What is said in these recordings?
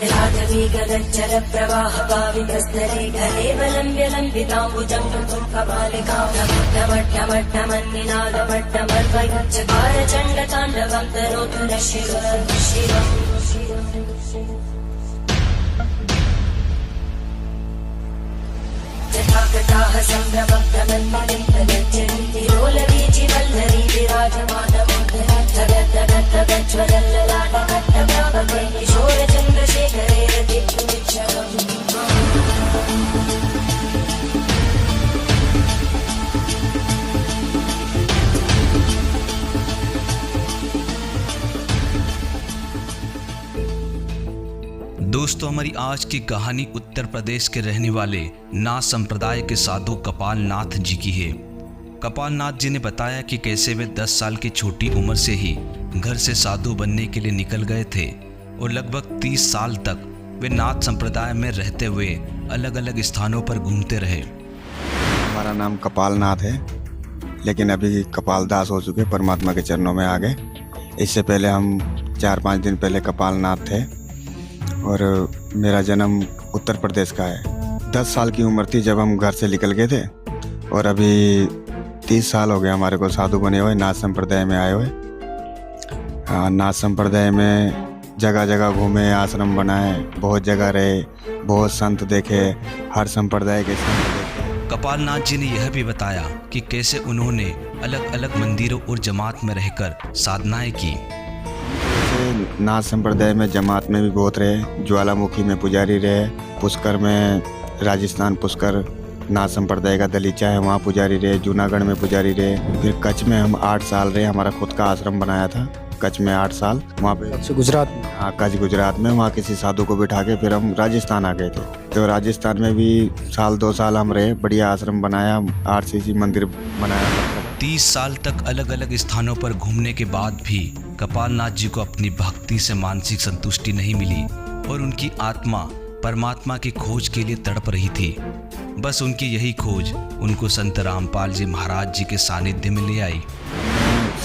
गगच्चर प्रवाह पावितस्तरे ढले बलम्ब्य लम्बिताम्बुजं कृतं कपालिकां नमट्टमट्टमन्निनादमट्टमर्वयुच्चकार चण्डताण्डवं तनोतु नः शिवं जटाकटाः सम्भ्रमभ्रमन्मलिन्दगच्छन्ति रोलवीचिवल्लरी विराजमानमोदगज्ज्वलल्ललाटकट्टप्रापके किशोरचन्द्रशेखरे रतिपुनिच्छगम् दोस्तों, हमारी आज की कहानी उत्तर प्रदेश के रहने वाले नाथ संप्रदाय के साधु कपाल नाथ जी की है। कपाल नाथ जी ने बताया कि कैसे वे 10 साल की छोटी उम्र से ही घर से साधु बनने के लिए निकल गए थे और लगभग 30 साल तक वे नाथ संप्रदाय में रहते हुए अलग अलग स्थानों पर घूमते रहे। हमारा नाम कपाल नाथ है, लेकिन अभी कपाल दास हो चुके, परमात्मा के चरणों में आ गए। इससे पहले हम 4-5 दिन पहले कपाल नाथ थे और मेरा जन्म उत्तर प्रदेश का है। 10 साल की उम्र थी जब हम घर से निकल गए थे और अभी 30 साल हो गए हमारे को साधु बने हुए, नाथ संप्रदाय में आए हुए। नाथ संप्रदाय में जगह जगह घूमे, आश्रम बनाए, बहुत जगह रहे, बहुत संत देखे, हर संप्रदाय के संत देखे। कपाल नाथ जी ने यह भी बताया कि कैसे उन्होंने अलग अलग मंदिरों और जमात में रहकर साधनाएं की। नाथ संप्रदाय में जमात में भी बहुत रहे, ज्वालामुखी में पुजारी रहे, पुष्कर में, राजस्थान पुष्कर नाथ संप्रदाय का दलीचा है, वहाँ पुजारी रहे, जूनागढ़ में पुजारी रहे। फिर कच्छ में हम 8 साल रहे, हमारा खुद का आश्रम बनाया था कच्छ में 8 साल। वहाँ पे गुजरात में, हाँ कच्छ गुजरात में, वहाँ किसी साधु को बिठा के फिर हम राजस्थान आ गए थे। तो राजस्थान में भी 1-2 साल हम रहे, बढ़िया आश्रम बनाया, RCC मंदिर बनाया। 30 साल तक अलग अलग स्थानों पर घूमने के बाद भी कपाल नाथ जी को अपनी भक्ति से मानसिक संतुष्टि नहीं मिली और उनकी आत्मा परमात्मा की खोज के लिए तड़प रही थी। बस उनकी यही खोज उनको संत रामपाल जी महाराज जी के सानिध्य में ले आई।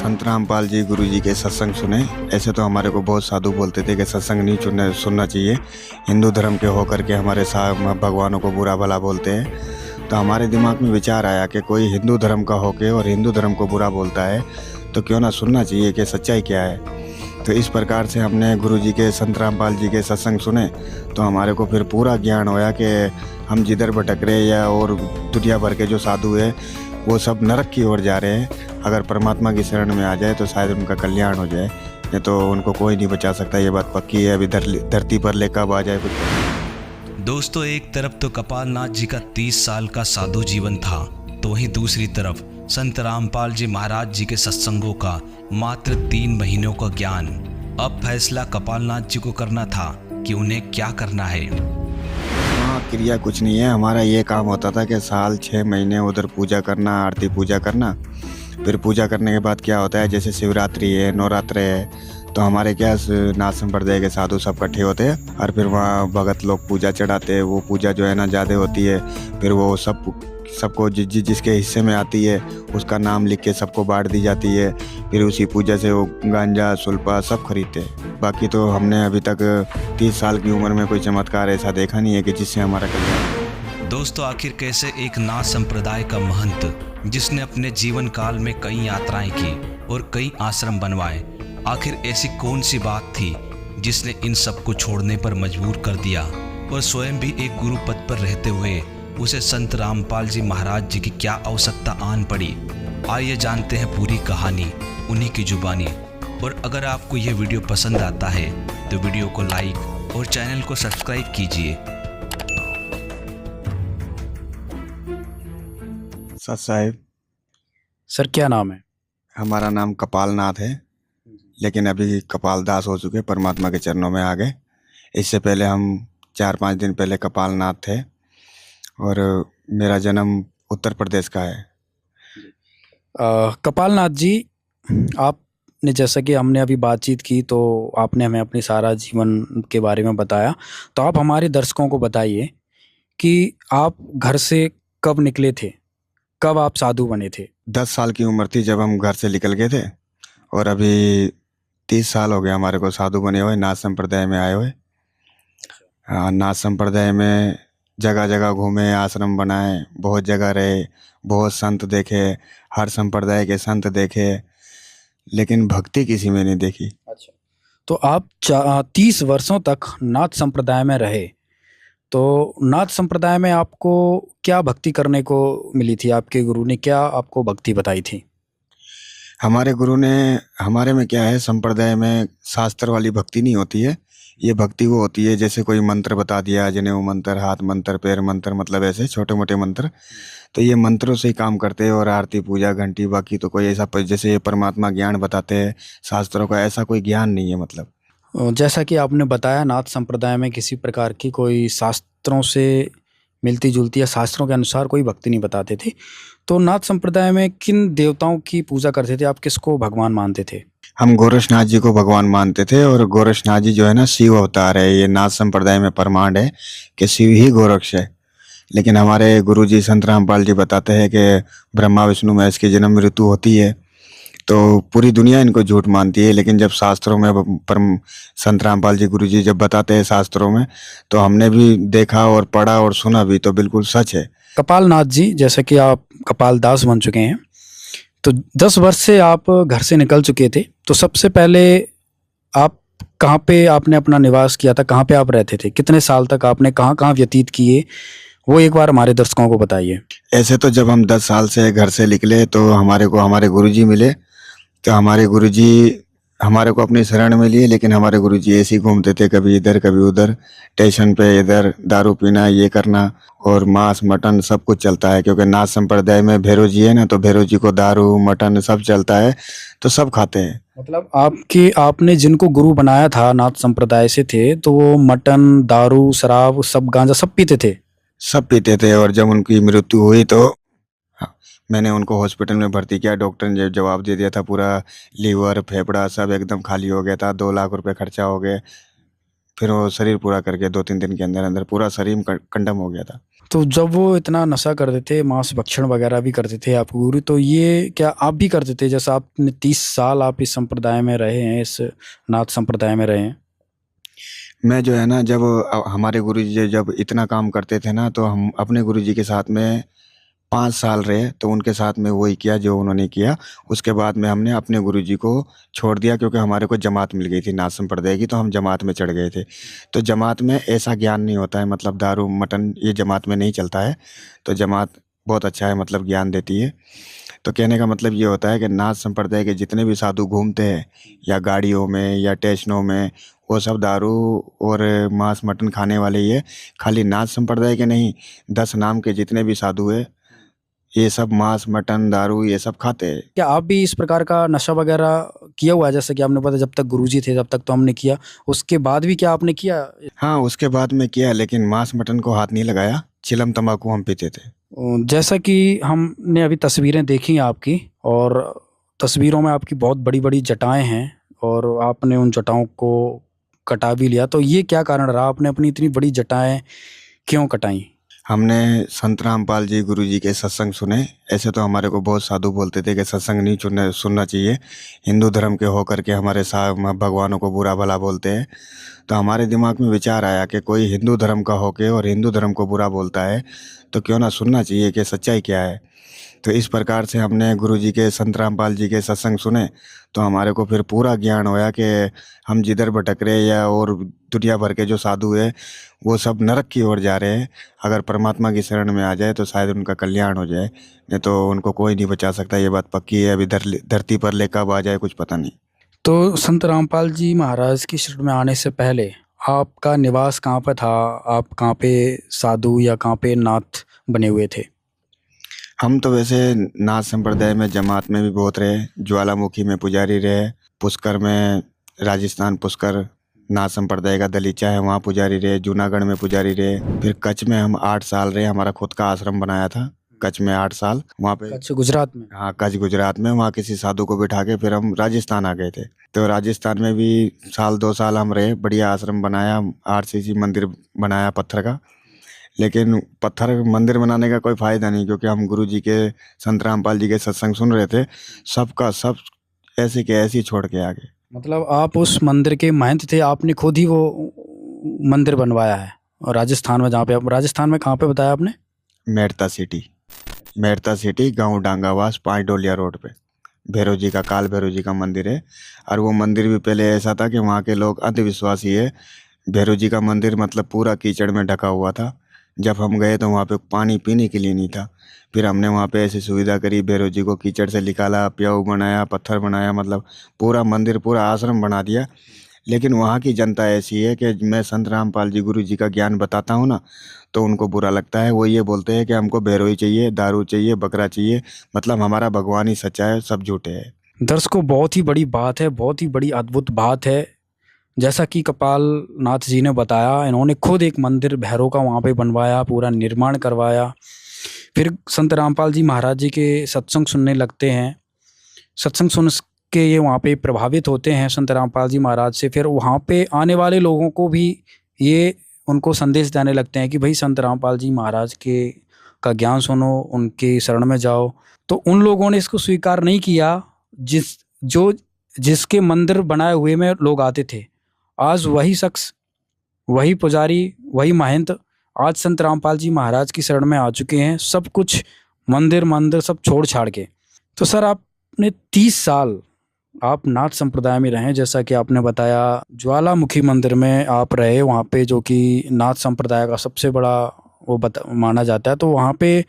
संत रामपाल जी गुरु जी के सत्संग सुने। ऐसे तो हमारे को बहुत साधु बोलते थे कि सत्संग नहीं सुनना चाहिए, हिंदू धर्म के होकर के हमारे भगवानों को बुरा भला बोलते हैं। तो हमारे दिमाग में विचार आया कि कोई हिंदू धर्म का होके और हिंदू धर्म को बुरा बोलता है तो क्यों ना सुनना चाहिए कि सच्चाई क्या है। तो इस प्रकार से हमने गुरु जी के, संत रामपाल जी के सत्संग सुने तो हमारे को फिर पूरा ज्ञान होया कि हम जिधर भटक रहे या और दुनिया भर के जो साधु है वो सब नरक की ओर जा रहे हैं। अगर परमात्मा की शरण में आ जाए तो शायद उनका कल्याण हो जाए, नहीं तो उनको कोई नहीं बचा सकता। ये बात पक्की है। अभी धरती पर ले कब आ जाए कुछ। दोस्तों, एक तरफ तो कपाल नाथ जी का 30 साल का साधु जीवन था, तो वहीं दूसरी तरफ संत रामपाल जी महाराज जी के सत्संगों का मात्र 3 महीनों का ज्ञान। अब फैसला कपाल नाथ जी को करना था कि उन्हें क्या करना है। हाँ, क्रिया कुछ नहीं है। हमारा ये काम होता था कि साल 6 महीने उधर पूजा करना, आरती पूजा करना। फिर पूजा करने के बाद क्या होता है, जैसे शिवरात्रि है, नवरात्र है, तो हमारे क्या नाथ संप्रदाय के साधु सब इकट्ठे होते हैं और फिर वहाँ भगत लोग पूजा चढ़ाते हैं। वो पूजा जो है ना ज़्यादा होती है, फिर वो सबको जिसके हिस्से में आती है उसका नाम लिख के सबको बांट दी जाती है। फिर उसी पूजा से वो गांजा, सुल्पा सब खरीदते हैं। बाकी तो हमने अभी तक 30 साल की उम्र में कोई चमत्कार ऐसा देखा नहीं है कि जिससे हमारा कल्याण। दोस्तों, आखिर कैसे एक नाथ संप्रदाय का महंत, जिसने अपने जीवन काल में कई यात्राएं की और कई आश्रम बनवाए, आखिर ऐसी कौन सी बात थी जिसने इन सब को छोड़ने पर मजबूर कर दिया और स्वयं भी एक गुरु पद पर रहते हुए उसे संत रामपाल जी महाराज जी की क्या आवश्यकता आन पड़ी। आइए जानते हैं पूरी कहानी उन्हीं की जुबानी। और अगर आपको यह वीडियो पसंद आता है तो वीडियो को लाइक और चैनल को सब्सक्राइब कीजिए। सत साहिब, सर क्या नाम है? हमारा नाम कपाल नाथ है, लेकिन अभी कपाल दास हो चुके, परमात्मा के चरणों में आ गए। इससे पहले हम 4-5 दिन पहले कपाल नाथ थे और मेरा जन्म उत्तर प्रदेश का है। कपाल नाथ जी, आपने जैसा कि हमने अभी बातचीत की तो आपने हमें अपनी सारा जीवन के बारे में बताया, तो आप हमारे दर्शकों को बताइए कि आप घर से कब निकले थे, कब आप साधु बने थे? 10 साल की उम्र थी जब हम घर से निकल गए थे और अभी 30 साल हो गए हमारे को साधु बने हुए, नाथ संप्रदाय में आए हुए। नाथ संप्रदाय में जगह जगह घूमे, आश्रम बनाए, बहुत जगह रहे, बहुत संत देखे, हर संप्रदाय के संत देखे, लेकिन भक्ति किसी में नहीं देखी। अच्छा, तो आप 30 वर्षों तक नाथ संप्रदाय में रहे, तो नाथ संप्रदाय में आपको क्या भक्ति करने को मिली थी? आपके गुरु ने क्या आपको भक्ति बताई थी? हमारे गुरु ने, हमारे में क्या है, संप्रदाय में शास्त्र वाली भक्ति नहीं होती है। ये भक्ति वो होती है जैसे कोई मंत्र बता दिया, जनेऊ मंत्र, हाथ मंत्र, पैर मंत्र, मतलब ऐसे छोटे मोटे मंत्र। तो ये मंत्रों से ही काम करते हैं, और आरती पूजा घंटी, बाकी तो कोई ऐसा जैसे ये परमात्मा ज्ञान बताते हैं शास्त्रों का, ऐसा कोई ज्ञान नहीं है। मतलब जैसा कि आपने बताया, नाथ संप्रदाय में किसी प्रकार की कोई शास्त्रों से मिलती जुलती या शास्त्रों के अनुसार कोई भक्ति नहीं बताते थे। तो नाथ संप्रदाय में किन देवताओं की पूजा करते थे? आप किसको भगवान मानते थे? हम गोरक्षनाथ जी को भगवान मानते थे, और गोरक्षनाथ जी जो है ना, शिव अवतार है। ये नाथ संप्रदाय में प्रमाण है कि शिव ही गोरक्ष है। लेकिन हमारे गुरुजी संत रामपाल जी बताते हैं कि ब्रह्मा विष्णु महेश की जन्म मृत्यु होती है, तो पूरी दुनिया इनको झूठ मानती है। लेकिन जब शास्त्रों में परम संत रामपाल जी गुरुजी जब बताते हैं शास्त्रों में, तो हमने भी देखा और पढ़ा और सुना भी, तो बिल्कुल सच है। कपालनाथ जी, जैसा कि आप कपाल दास बन चुके हैं, तो 10 वर्ष से आप घर से निकल चुके थे, तो सबसे पहले आप कहाँ पे आपने अपना निवास किया था? कहाँ पे आप रहते थे? कितने साल तक आपने कहाँ व्यतीत किए? वो एक बार हमारे दर्शकों को बताइए। ऐसे तो जब हम 10 साल से घर से निकले, तो हमारे को हमारे गुरुजी मिले। तो हमारे गुरुजी हमारे को अपनी शरण में लिए, लेकिन हमारे गुरुजी ऐसे ही घूमते थे, कभी इधर कभी उधर, स्टेशन पे इधर दारू पीना, ये करना, और मांस मटन सब कुछ चलता है। क्योंकि नाथ संप्रदाय में भैरव जी है ना, तो भैरव जी को दारू मटन सब चलता है, तो सब खाते हैं। मतलब आपने जिनको गुरु बनाया था नाथ संप्रदाय से थे, तो वो मटन, दारू, शराब, सब गांजा सब पीते थे? सब पीते थे। और जब उनकी मृत्यु हुई, तो हाँ, मैंने उनको हॉस्पिटल में भर्ती किया। डॉक्टर ने जवाब दे दिया था, पूरा लीवर फेफड़ा सब एकदम खाली हो गया था, 2 लाख रुपए खर्चा हो गए। फिर वो शरीर पूरा करके 2-3 दिन के अंदर अंदर पूरा शरीर कंडम हो गया था। तो जब वो इतना नशा करते थे, मांस भक्षण वगैरह भी करते थे आपके गुरु, तो ये क्या आप भी करते थे? जैसा आपने 30 साल आप इस संप्रदाय में रहे हैं, इस नाथ संप्रदाय में रहे हैं। मैं जो है ना, जब हमारे गुरुजी जब इतना काम करते थे ना, तो हम अपने गुरुजी के साथ में 5 साल रहे, तो उनके साथ में वही किया जो उन्होंने किया। उसके बाद में हमने अपने गुरुजी को छोड़ दिया, क्योंकि हमारे को जमात मिल गई थी नाथ संप्रदाय की, तो हम जमात में चढ़ गए थे। तो जमात में ऐसा ज्ञान नहीं होता है, मतलब दारू मटन ये जमात में नहीं चलता है। तो जमात बहुत अच्छा है, मतलब ज्ञान देती है। तो कहने का मतलब ये होता है कि नाथ संप्रदाय के जितने भी साधु घूमते हैं, या गाड़ियों में या स्टेशनों में, वो सब दारू और मांस मटन खाने वाले ही है। खाली नाथ संप्रदाय के नहीं, 10 नाम के जितने भी साधु है, ये सब मांस मटन दारू ये सब खाते हैं। क्या आप भी इस प्रकार का नशा वगैरह किया हुआ है? जैसे कि आपने पता, जब तक गुरुजी थे तब तक तो हमने किया, उसके बाद भी क्या आपने किया? हाँ, उसके बाद में किया, लेकिन मांस मटन को हाथ नहीं लगाया। चिलम तंबाकू हम पीते थे। जैसा कि हमने अभी तस्वीरें देखी आपकी, और तस्वीरों में आपकी बहुत बड़ी बड़ी जटाएं हैं, और आपने उन जटाओं को कटा भी लिया, तो ये क्या कारण रहा? आपने अपनी इतनी बड़ी जटाएं क्यों कटाई? हमने संत रामपाल जी गुरुजी के सत्संग सुने। ऐसे तो हमारे को बहुत साधु बोलते थे कि सत्संग नहीं सुनना चाहिए, हिंदू धर्म के होकर के हमारे भगवानों को बुरा भला बोलते हैं। तो हमारे दिमाग में विचार आया कि कोई हिंदू धर्म का होके और हिंदू धर्म को बुरा बोलता है, तो क्यों ना सुनना चाहिए कि सच्चाई क्या है। तो इस प्रकार से हमने गुरुजी के संत रामपाल जी के सत्संग सुने, तो हमारे को फिर पूरा ज्ञान होया कि हम जिधर भटक रहे, या और दुनिया भर के जो साधु है वो सब नरक की ओर जा रहे हैं। अगर परमात्मा की शरण में आ जाए तो शायद उनका कल्याण हो जाए, नहीं तो उनको कोई नहीं बचा सकता। ये बात पक्की है। अभी धरती पर ले कब आ जाए कुछ पता नहीं। तो संत रामपाल जी महाराज की शरण में आने से पहले आपका निवास कहाँ पर था? आप कहाँ पे साधु या कहाँ पे नाथ बने हुए थे? हम तो वैसे नाथ संप्रदाय में जमात में भी बहुत रहे, ज्वालामुखी में पुजारी रहे, पुष्कर में, राजस्थान पुष्कर नाथ संप्रदाय का दलीचा है, वहाँ पुजारी रहे, जूनागढ़ में पुजारी रहे। फिर कच्छ में हम 8 साल रहे, हमारा खुद का आश्रम बनाया था कच्छ में 8 साल। वहाँ पे कच्छ गुजरात में? हाँ, कच्छ गुजरात में। वहाँ किसी साधु को बिठा के फिर हम राजस्थान आ गए थे। तो राजस्थान में भी 1-2 साल हम रहे, बढ़िया आश्रम बनाया, RCC मंदिर बनाया पत्थर का। लेकिन पत्थर मंदिर बनाने का कोई फ़ायदा नहीं, क्योंकि हम गुरुजी के संत रामपाल जी के सत्संग सुन रहे थे, सबका सब ऐसे के ऐसे ही छोड़ के आ गए। मतलब आप उस मंदिर के महंत थे, आपने खुद ही वो मंदिर बनवाया है? राजस्थान में, जहाँ पे आप राजस्थान में कहाँ पे बताया आपने? मेड़ता सिटी गांव डांगावास 5 डोलिया रोड पे भैरव जी का, काल भैरव जी का मंदिर है। और वो मंदिर भी पहले ऐसा था कि वहाँ के लोग अंधविश्वासी है। भैरव जी का मंदिर मतलब पूरा कीचड़ में ढका हुआ था। जब हम गए तो वहाँ पे पानी पीने के लिए नहीं था। फिर हमने वहाँ पे ऐसी सुविधा करी, भैरव जी को कीचड़ से निकाला, प्याऊ बनाया, पत्थर बनाया, मतलब पूरा मंदिर, पूरा आश्रम बना दिया। लेकिन वहाँ की जनता ऐसी है कि मैं संत रामपाल जी गुरु जी का ज्ञान बताता हूँ ना, तो उनको बुरा लगता है। वो ये बोलते हैं कि हमको भैरव ही चाहिए, दारू चाहिए, बकरा चाहिए, मतलब हमारा भगवान ही सच्चा है, सब झूठे है। दर्शकों, बहुत ही बड़ी बात है, बहुत ही बड़ी अद्भुत बात है। जैसा कि कपाल नाथ जी ने बताया, इन्होंने खुद एक मंदिर भैरव का वहाँ पे बनवाया, पूरा निर्माण करवाया। फिर संत रामपाल जी महाराज जी के सत्संग सुनने लगते हैं। सत्संग सुन के ये वहाँ पे प्रभावित होते हैं संत रामपाल जी महाराज से। फिर वहाँ पे आने वाले लोगों को भी ये उनको संदेश देने लगते हैं कि भाई संत रामपाल जी महाराज के का ज्ञान सुनो, उनके शरण में जाओ। तो उन लोगों ने इसको स्वीकार नहीं किया जिसके मंदिर बनाए हुए में लोग आते थे। आज वही शख्स, वही पुजारी, वही महंत आज संत रामपाल जी महाराज की शरण में आ चुके हैं, सब कुछ मंदिर सब छोड़ छाड़ के। तो सर, आपने 30 साल आप नाथ संप्रदाय में रहे, जैसा कि आपने बताया ज्वालामुखी मंदिर में आप रहे, वहाँ पे जो कि नाथ संप्रदाय का सबसे बड़ा वो माना जाता है। तो वहाँ पे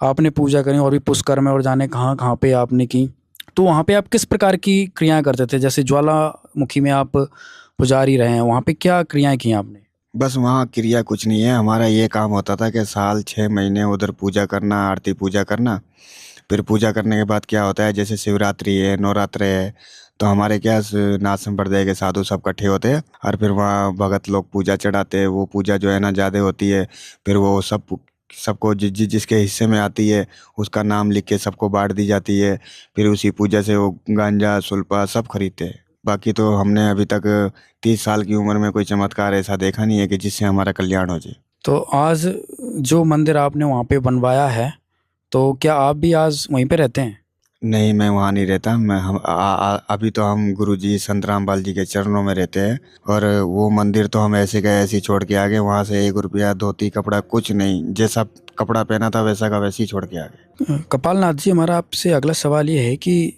आपने पूजा करी, और भी पुष्कर में और जाने कहाँ कहाँ पे आपने की। तो वहाँ पे आप किस प्रकार की क्रियाएं करते थे? जैसे ज्वालामुखी में आप पुजारी रहे हैं, वहाँ पे क्या क्रियाएं की आपने? बस वहाँ क्रिया कुछ नहीं है, हमारा ये काम होता था कि साल 6 महीने उधर पूजा करना, आरती पूजा करना। फिर पूजा करने के बाद क्या होता है, जैसे शिवरात्रि है, नवरात्र है, तो हमारे क्या नाथ संप्रदाय के साधु सब इकट्ठे होते हैं। और फिर वहाँ भगत लोग पूजा चढ़ाते हैं। वो पूजा जो है ना ज़्यादा होती है। फिर वो सबको जिसके हिस्से में आती है उसका नाम लिख के सबको बांट दी जाती है। फिर उसी पूजा से वो गांजा सुल्पा सब खरीदते हैं। बाकी तो हमने अभी तक 30 साल की उम्र में कोई चमत्कार ऐसा देखा नहीं है कि जिससे हमारा कल्याण हो जाए। तो आज जो मंदिर आपने वहाँ पे बनवाया है, तो क्या आप भी आज वहीं पे रहते हैं? नहीं, मैं वहाँ नहीं रहता। मैं हम अभी तो हम गुरुजी संत रामपाल जी के चरणों में रहते हैं। और वो मंदिर तो हम ऐसे गए ऐसे ही छोड़ के आ गए। वहाँ से 1 रुपया, धोती, कपड़ा कुछ नहीं, जैसा कपड़ा पहना था वैसा का वैसे ही छोड़ के आ गए। कपाल नाथ जी, हमारा आपसे अगला सवाल ये है कि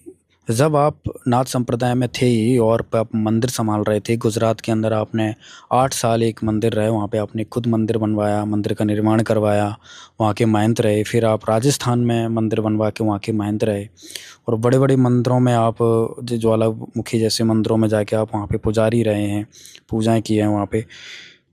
जब आप नाथ संप्रदाय में थे ही और आप मंदिर संभाल रहे थे गुजरात के अंदर, आपने 8 साल एक मंदिर रहे, वहाँ पे आपने खुद मंदिर बनवाया, मंदिर का निर्माण करवाया, वहाँ के महंत रहे। फिर आप राजस्थान में मंदिर बनवा के वहाँ के महंत रहे, और बड़े बड़े मंदिरों में आप ज्वालामुखी जैसे मंदिरों में जाके आप वहाँ पे पुजारी रहे हैं, पूजाएं की हैं वहाँ पे।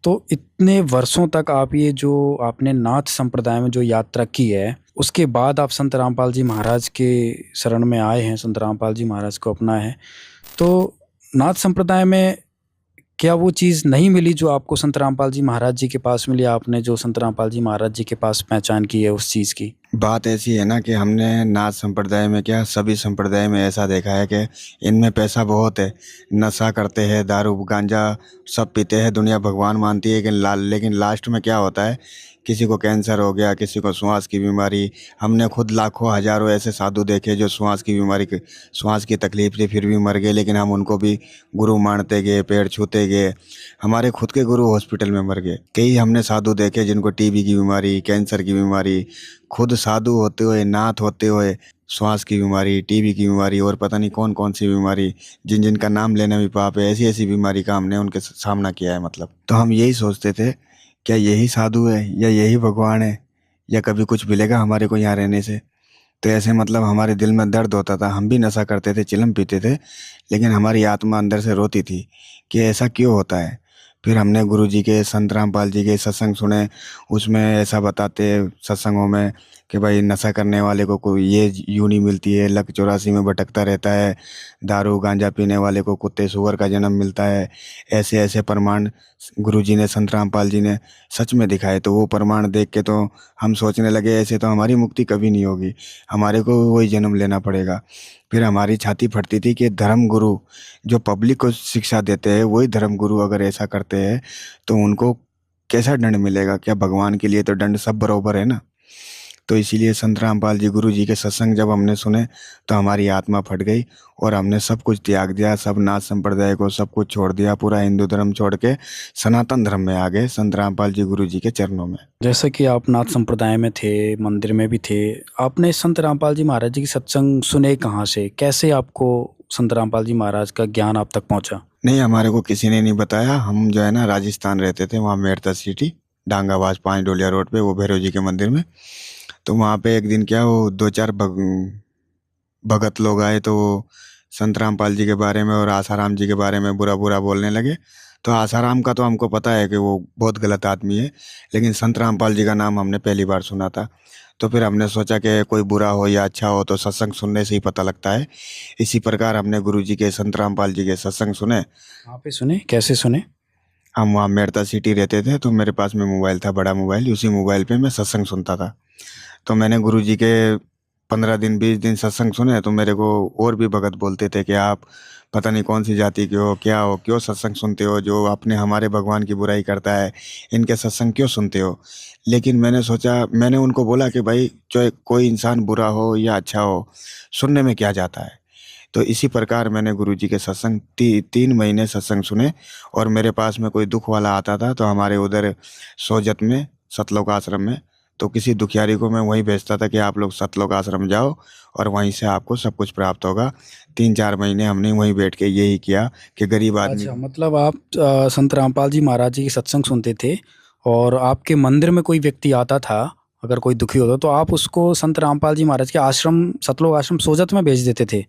तो इतने वर्षों तक आप ये जो आपने नाथ संप्रदाय में जो यात्रा की है, उसके बाद आप संत रामपाल जी महाराज के शरण में आए हैं, संत रामपाल जी महाराज को अपना है। तो नाथ संप्रदाय में क्या वो चीज़ नहीं मिली जो आपको संत रामपाल जी महाराज जी के पास मिली? आपने जो संत रामपाल जी महाराज जी के पास पहचान की है उस चीज़ की? बात ऐसी है ना कि हमने नाथ संप्रदाय में क्या, सभी संप्रदाय में ऐसा देखा है कि इनमें पैसा बहुत है। नशा करते हैं, दारू गांजा सब पीते हैं, दुनिया भगवान मानती है कि लेकिन लास्ट में क्या होता है, किसी को कैंसर हो गया, किसी को श्वास की बीमारी। हमने खुद लाखों हजारों ऐसे साधु देखे जो श्वास की तकलीफ थी फिर भी मर गए, लेकिन हम उनको भी गुरु मानते गए, पैर छूते गए। हमारे खुद के गुरु हॉस्पिटल में मर गए। कई हमने साधु देखे जिनको टीबी की बीमारी, कैंसर की बीमारी, खुद साधु होते हुए, नाथ होते हुए श्वास की बीमारी, टीबी की बीमारी और पता नहीं कौन कौन सी बीमारी, जिनका नाम लेना भी पाप है, ऐसी ऐसी बीमारी का हमने उनके सामना किया है। मतलब तो हम यही सोचते थे, क्या यही साधु है या यही भगवान है, या कभी कुछ मिलेगा हमारे को यहाँ रहने से? तो ऐसे मतलब हमारे दिल में दर्द होता था। हम भी नशा करते थे, चिलम पीते थे, लेकिन हमारी आत्मा अंदर से रोती थी कि ऐसा क्यों होता है। फिर हमने गुरुजी के, संत रामपाल जी के सत्संग सुने। उसमें ऐसा बताते सत्संगों में कि भाई नशा करने वाले को कोई ये यूनी मिलती है, लक 84 में भटकता रहता है। दारू गांजा पीने वाले को कुत्ते सुअर का जन्म मिलता है। ऐसे ऐसे प्रमाण गुरुजी ने, संत रामपाल जी ने सच में दिखाए। तो वो प्रमाण देख के तो हम सोचने लगे ऐसे तो हमारी मुक्ति कभी नहीं होगी, हमारे को वही जन्म लेना पड़ेगा। फिर हमारी छाती फटती थी कि धर्म गुरु जो पब्लिक को शिक्षा देते हैं, वही धर्म गुरु अगर ऐसा करते हैं तो उनको कैसा दंड मिलेगा? क्या भगवान के लिए तो दंड सब बराबर है ना। तो इसीलिए संत रामपाल जी गुरु जी के सत्संग जब हमने सुने तो हमारी आत्मा फट गई और हमने सब कुछ त्याग दिया, सब नाथ संप्रदाय को सब कुछ छोड़ दिया, पूरा हिंदू धर्म छोड़ के सनातन धर्म में आ गए संत रामपाल जी गुरु जी के चरणों में। जैसे कि आप नाथ संप्रदाय में थे, मंदिर में भी थे, आपने संत रामपाल जी महाराज जी की सत्संग सुने कहाँ से? कैसे आपको संत रामपाल जी महाराज का ज्ञान आप तक पहुँचा? नहीं, हमारे को किसी ने नहीं बताया। हम जो है ना राजस्थान रहते थे, वहाँ मेरता सिटी डांगाबाज 5 डोलिया रोड पे, वो भैरव जी के मंदिर में। तो वहाँ पे एक दिन क्या वो 2-4 भगत लोग आए, तो वो संत रामपाल जी के बारे में और आसाराम जी के बारे में बुरा बुरा बोलने लगे। तो आसाराम का तो हमको पता है कि वो बहुत गलत आदमी है, लेकिन संत रामपाल जी का नाम हमने पहली बार सुना था। तो फिर हमने सोचा कि कोई बुरा हो या अच्छा हो तो सत्संग सुनने से ही पता लगता है। इसी प्रकार हमने गुरु जी के संत रामपाल जी के सत्संग सुने। कहाँ पे सुने, कैसे सुने? हम वहाँ मेरता सिटी रहते थे, तो मेरे पास में मोबाइल था, बड़ा मोबाइल, उसी मोबाइल पे मैं सत्संग सुनता था। तो मैंने गुरु जी के 15 दिन 20 दिन सत्संग सुने, तो मेरे को और भी भगत बोलते थे कि आप पता नहीं कौन सी जाति के हो, क्या हो, क्यों सत्संग सुनते हो, जो अपने हमारे भगवान की बुराई करता है इनके सत्संग क्यों सुनते हो। लेकिन मैंने सोचा, मैंने उनको बोला कि भाई चाहे कोई इंसान बुरा हो या अच्छा हो, सुनने में क्या जाता है। तो इसी प्रकार मैंने गुरु जी के सत्संग 3 महीने सत्संग सुने। और मेरे पास में कोई दुख वाला आता था तो हमारे उधर सोजत में सतलोक आश्रम में, तो किसी दुखियारी को मैं वहीं भेजता था कि आप लोग सतलोक आश्रम जाओ और वहीं से आपको सब कुछ प्राप्त होगा। 3-4 महीने हमने वहीं बैठ के यही किया कि गरीब आदमी। अच्छा, मतलब आप संत रामपाल जी महाराज जी की सत्संग सुनते थे और आपके मंदिर में कोई व्यक्ति आता था, अगर कोई दुखी होता तो आप उसको संत रामपाल जी महाराज के आश्रम, सतलोक आश्रम सोजत में भेज देते थे?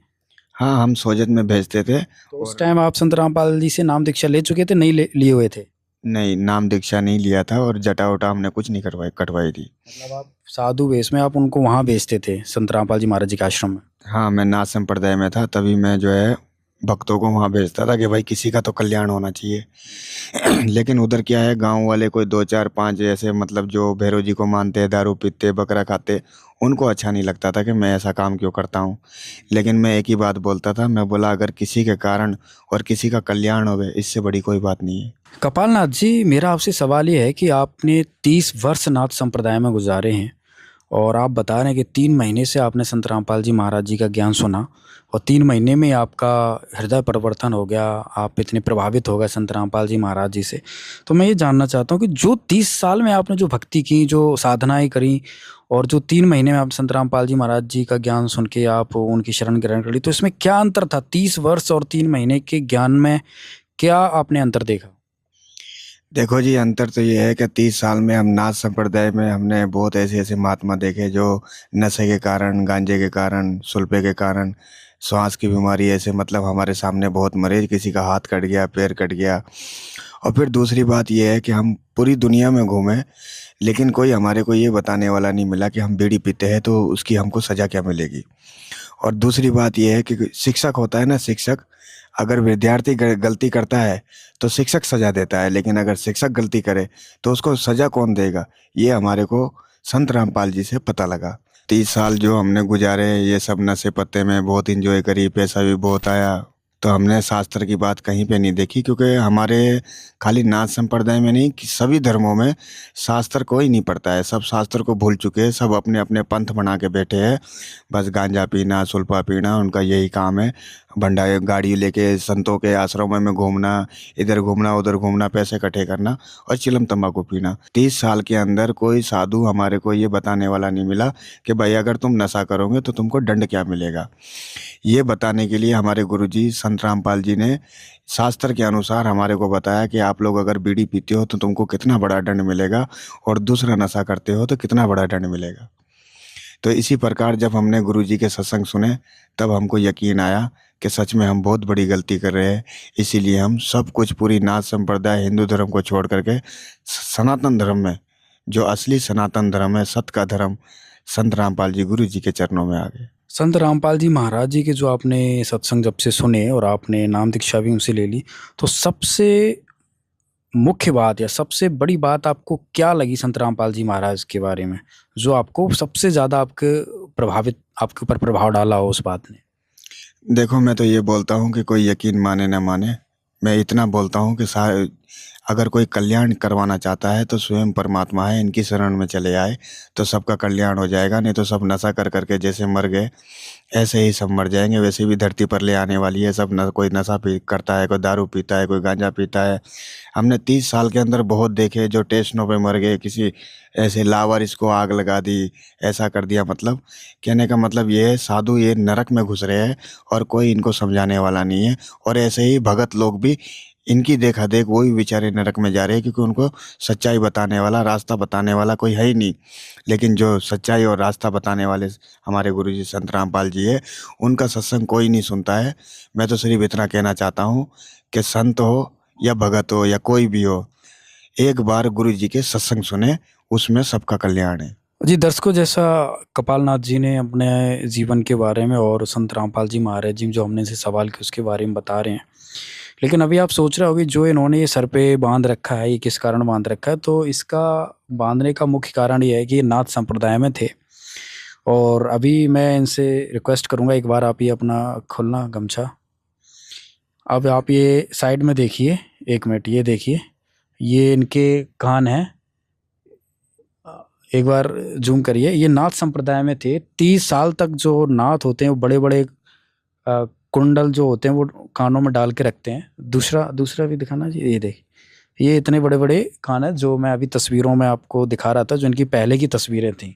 हाँ, हम सोजत में भेजते थे। तो उस टाइम आप संत रामपाल जी से नाम दीक्षा ले चुके थे, नहीं लिए हुए थे? नहीं, नाम दीक्षा नहीं लिया था और जटा वटा हमने कुछ नहीं कटवाई थी। मतलब आप साधु वेश में आप उनको वहाँ भेजते थे संत रामपाल जी महाराज जी के आश्रम में? हाँ, मैं नाथ संप्रदाय में था, तभी मैं जो है भक्तों को वहाँ भेजता था कि भाई किसी का तो कल्याण होना चाहिए। लेकिन उधर क्या है, गांव वाले कोई 2-4-5 ऐसे मतलब जो भैरव जी को मानते, दारू पीते, बकरा खाते, उनको अच्छा नहीं लगता था कि मैं ऐसा काम क्यों करता हूँ। लेकिन मैं एक ही बात बोलता था, मैं बोला अगर किसी के कारण और किसी का कल्याण होवे, इससे बड़ी कोई बात नहीं है। कपालनाथ जी, मेरा आपसे सवाल ये है कि आपने 30 वर्ष नाथ संप्रदाय में गुजारे हैं और आप बता रहे हैं कि 3 महीने से आपने संत रामपाल जी महाराज जी का ज्ञान सुना और 3 महीने में आपका हृदय परिवर्तन हो गया, आप इतने प्रभावित हो गए संत रामपाल जी महाराज जी से। तो मैं ये जानना चाहता हूँ कि जो 30 साल में आपने जो भक्ति की, जो साधनाएं करी और जो 3 महीने में आप संत रामपाल जी महाराज जी का ज्ञान सुन के आप उनकी शरण ग्रहण कर ली, तो इसमें क्या अंतर था? 30 वर्ष और 3 महीने के ज्ञान में क्या आपने अंतर देखा? देखो जी, अंतर तो ये है कि 30 साल में हम नाथ संप्रदाय में हमने बहुत ऐसे ऐसे महात्मा देखे जो नशे के कारण, गांजे के कारण, सुल्फे के कारण, श्वास की बीमारी ऐसे मतलब हमारे सामने बहुत मरे, किसी का हाथ कट गया, पैर कट गया। और फिर दूसरी बात ये है कि हम पूरी दुनिया में घूमे, लेकिन कोई हमारे को ये बताने वाला नहीं मिला कि हम बीड़ी पीते हैं तो उसकी हमको सज़ा क्या मिलेगी। और दूसरी बात ये है कि शिक्षक होता है ना, शिक्षक, अगर विद्यार्थी गलती करता है तो शिक्षक सज़ा देता है, लेकिन अगर शिक्षक गलती करे तो उसको सज़ा कौन देगा, ये हमारे को संत रामपाल जी से पता लगा। 30 साल जो हमने गुजारे ये सब नशे पत्ते में बहुत इंजॉय करी, पैसा भी बहुत आया। तो हमने शास्त्र की बात कहीं पे नहीं देखी, क्योंकि हमारे खाली नाथ संप्रदाय में नहीं कि सभी धर्मों में शास्त्र कोई नहीं पढ़ता है। सब शास्त्र को भूल चुके हैं, सब अपने अपने पंथ बना के बैठे हैं। बस गांजा पीना, सुल्फा पीना, उनका यही काम है। भंडारे गाड़ी लेके संतों के आश्रमों में घूमना, इधर घूमना उधर घूमना, पैसे इकट्ठे करना और चिलम तंबाकू पीना। 30 साल के अंदर कोई साधु हमारे को ये बताने वाला नहीं मिला कि भाई अगर तुम नशा करोगे तो तुमको दंड क्या मिलेगा। ये बताने के लिए हमारे गुरुजी संत रामपाल जी ने शास्त्र के अनुसार हमारे को बताया कि आप लोग अगर बीड़ी पीते हो तो तुमको कितना बड़ा दंड मिलेगा और दूसरा नशा करते हो तो कितना बड़ा दंड मिलेगा। तो इसी प्रकार जब हमने गुरुजी के सत्संग सुने तब हमको यकीन आया कि सच में हम बहुत बड़ी गलती कर रहे हैं। इसीलिए हम सब कुछ पूरी नाथ संप्रदाय हिंदू धर्म को छोड़ करके सनातन धर्म में, जो असली सनातन धर्म है, सत्य का धर्म, संत रामपाल जी गुरु जी के चरणों में आ गए। संत रामपाल जी महाराज जी के जो आपने सत्संग जब से सुने और आपने नाम दीक्षा भी उनसे ले ली, तो सबसे मुख्य बात या सबसे बड़ी बात आपको क्या लगी संत रामपाल जी महाराज के बारे में, जो आपको सबसे ज़्यादा आपके ऊपर प्रभाव डाला हो उस बात ने? देखो, मैं तो ये बोलता हूँ कि कोई यकीन माने ना माने, मैं इतना बोलता हूँ कि अगर कोई कल्याण करवाना चाहता है तो स्वयं परमात्मा है, इनकी शरण में चले आए तो सबका कल्याण हो जाएगा। नहीं तो सब नशा कर करके जैसे मर गए ऐसे ही सब मर जाएंगे। वैसे भी धरती पर ले आने वाली है सब कोई नशा करता है, कोई दारू पीता है, कोई गांजा पीता है। हमने 30 साल के अंदर बहुत देखे जो स्टेशनों पे मर गए, किसी ऐसे लावारिस को आग लगा दी, ऐसा कर दिया। मतलब कहने का मतलब ये है साधु ये नरक में घुस रहे हैं और कोई इनको समझाने वाला नहीं है। और ऐसे ही भगत लोग भी इनकी देखा देख वही बेचारे नरक में जा रहे हैं, क्योंकि उनको सच्चाई बताने वाला, रास्ता बताने वाला कोई है ही नहीं। लेकिन जो सच्चाई और रास्ता बताने वाले हमारे गुरुजी संत रामपाल जी है, उनका सत्संग कोई नहीं सुनता है। मैं तो सिर्फ इतना कहना चाहता हूँ कि संत हो या भगत हो या कोई भी हो, एक बार गुरुजी के सत्संग सुने, उसमें सबका कल्याण है। जी दर्शकों, जैसा कपालनाथ जी ने अपने जीवन के बारे में और संत रामपाल जी महाराज जी जो हमने इनसे सवाल किया उसके बारे में बता रहे हैं। लेकिन अभी आप सोच रहे होगे जो इन्होंने ये सर पे बांध रखा है, ये किस कारण बांध रखा है? तो इसका बांधने का मुख्य कारण ये है कि ये नाथ संप्रदाय में थे। और अभी मैं इनसे रिक्वेस्ट करूंगा, एक बार आप ये अपना खोलना गमछा। अब आप ये साइड में देखिए, 1 मिनट, ये देखिए, ये इनके कान हैं। एक बार जूम करिए। ये नाथ संप्रदाय में थे। 30 साल तक जो नाथ होते हैं वो बड़े बड़े कुंडल जो होते हैं वो कानों में डाल के रखते हैं। दूसरा भी दिखाना जी। ये देख, ये इतने बड़े बड़े कान है जो मैं अभी तस्वीरों में आपको दिखा रहा था, जो इनकी पहले की तस्वीरें थी।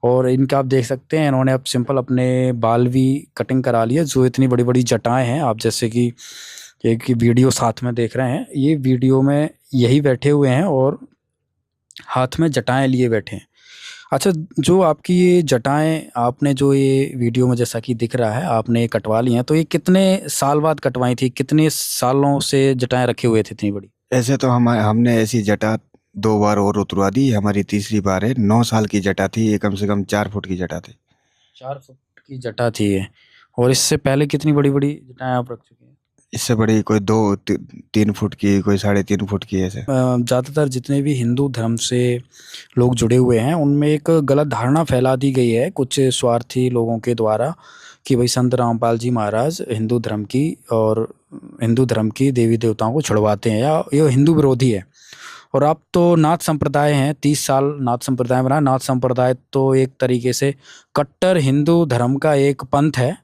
और इनका आप देख सकते हैं इन्होंने अब सिंपल अपने बाल भी कटिंग करा लिए। जो इतनी बड़ी बड़ी जटाएं हैं, आप जैसे कि एक वीडियो साथ में देख रहे हैं, ये वीडियो में यही बैठे हुए हैं और हाथ में जटाएं लिए बैठे हैं। अच्छा, जो आपकी ये जटाएं आपने जो ये वीडियो में जैसा कि दिख रहा है आपने ये कटवा ली हैं, तो ये कितने साल बाद कटवाई थी? कितने सालों से जटाएं रखे हुए थे इतनी बड़ी? ऐसे तो हमने ऐसी जटा 2 बार और उतरवा दी, हमारी तीसरी बार है। 9 साल की जटा थी ये, कम से कम 4 फुट की जटा थी। 4 फुट की जटा थी ये। और इससे पहले कितनी बड़ी बड़ी जटाएं आप रख चुके हैं? इससे बड़ी कोई 2-3 फुट की, कोई 3.5 फुट की। ऐसे ज़्यादातर जितने भी हिंदू धर्म से लोग जुड़े हुए हैं उनमें एक गलत धारणा फैला दी गई है कुछ स्वार्थी लोगों के द्वारा कि भाई संत रामपाल जी महाराज हिंदू धर्म की देवी देवताओं को छुड़वाते हैं या ये हिंदू विरोधी है। और आप तो नाथ संप्रदाय हैं, 30 साल नाथ संप्रदाय में रहा। नाथ संप्रदाय तो एक तरीके से कट्टर हिंदू धर्म का एक पंथ है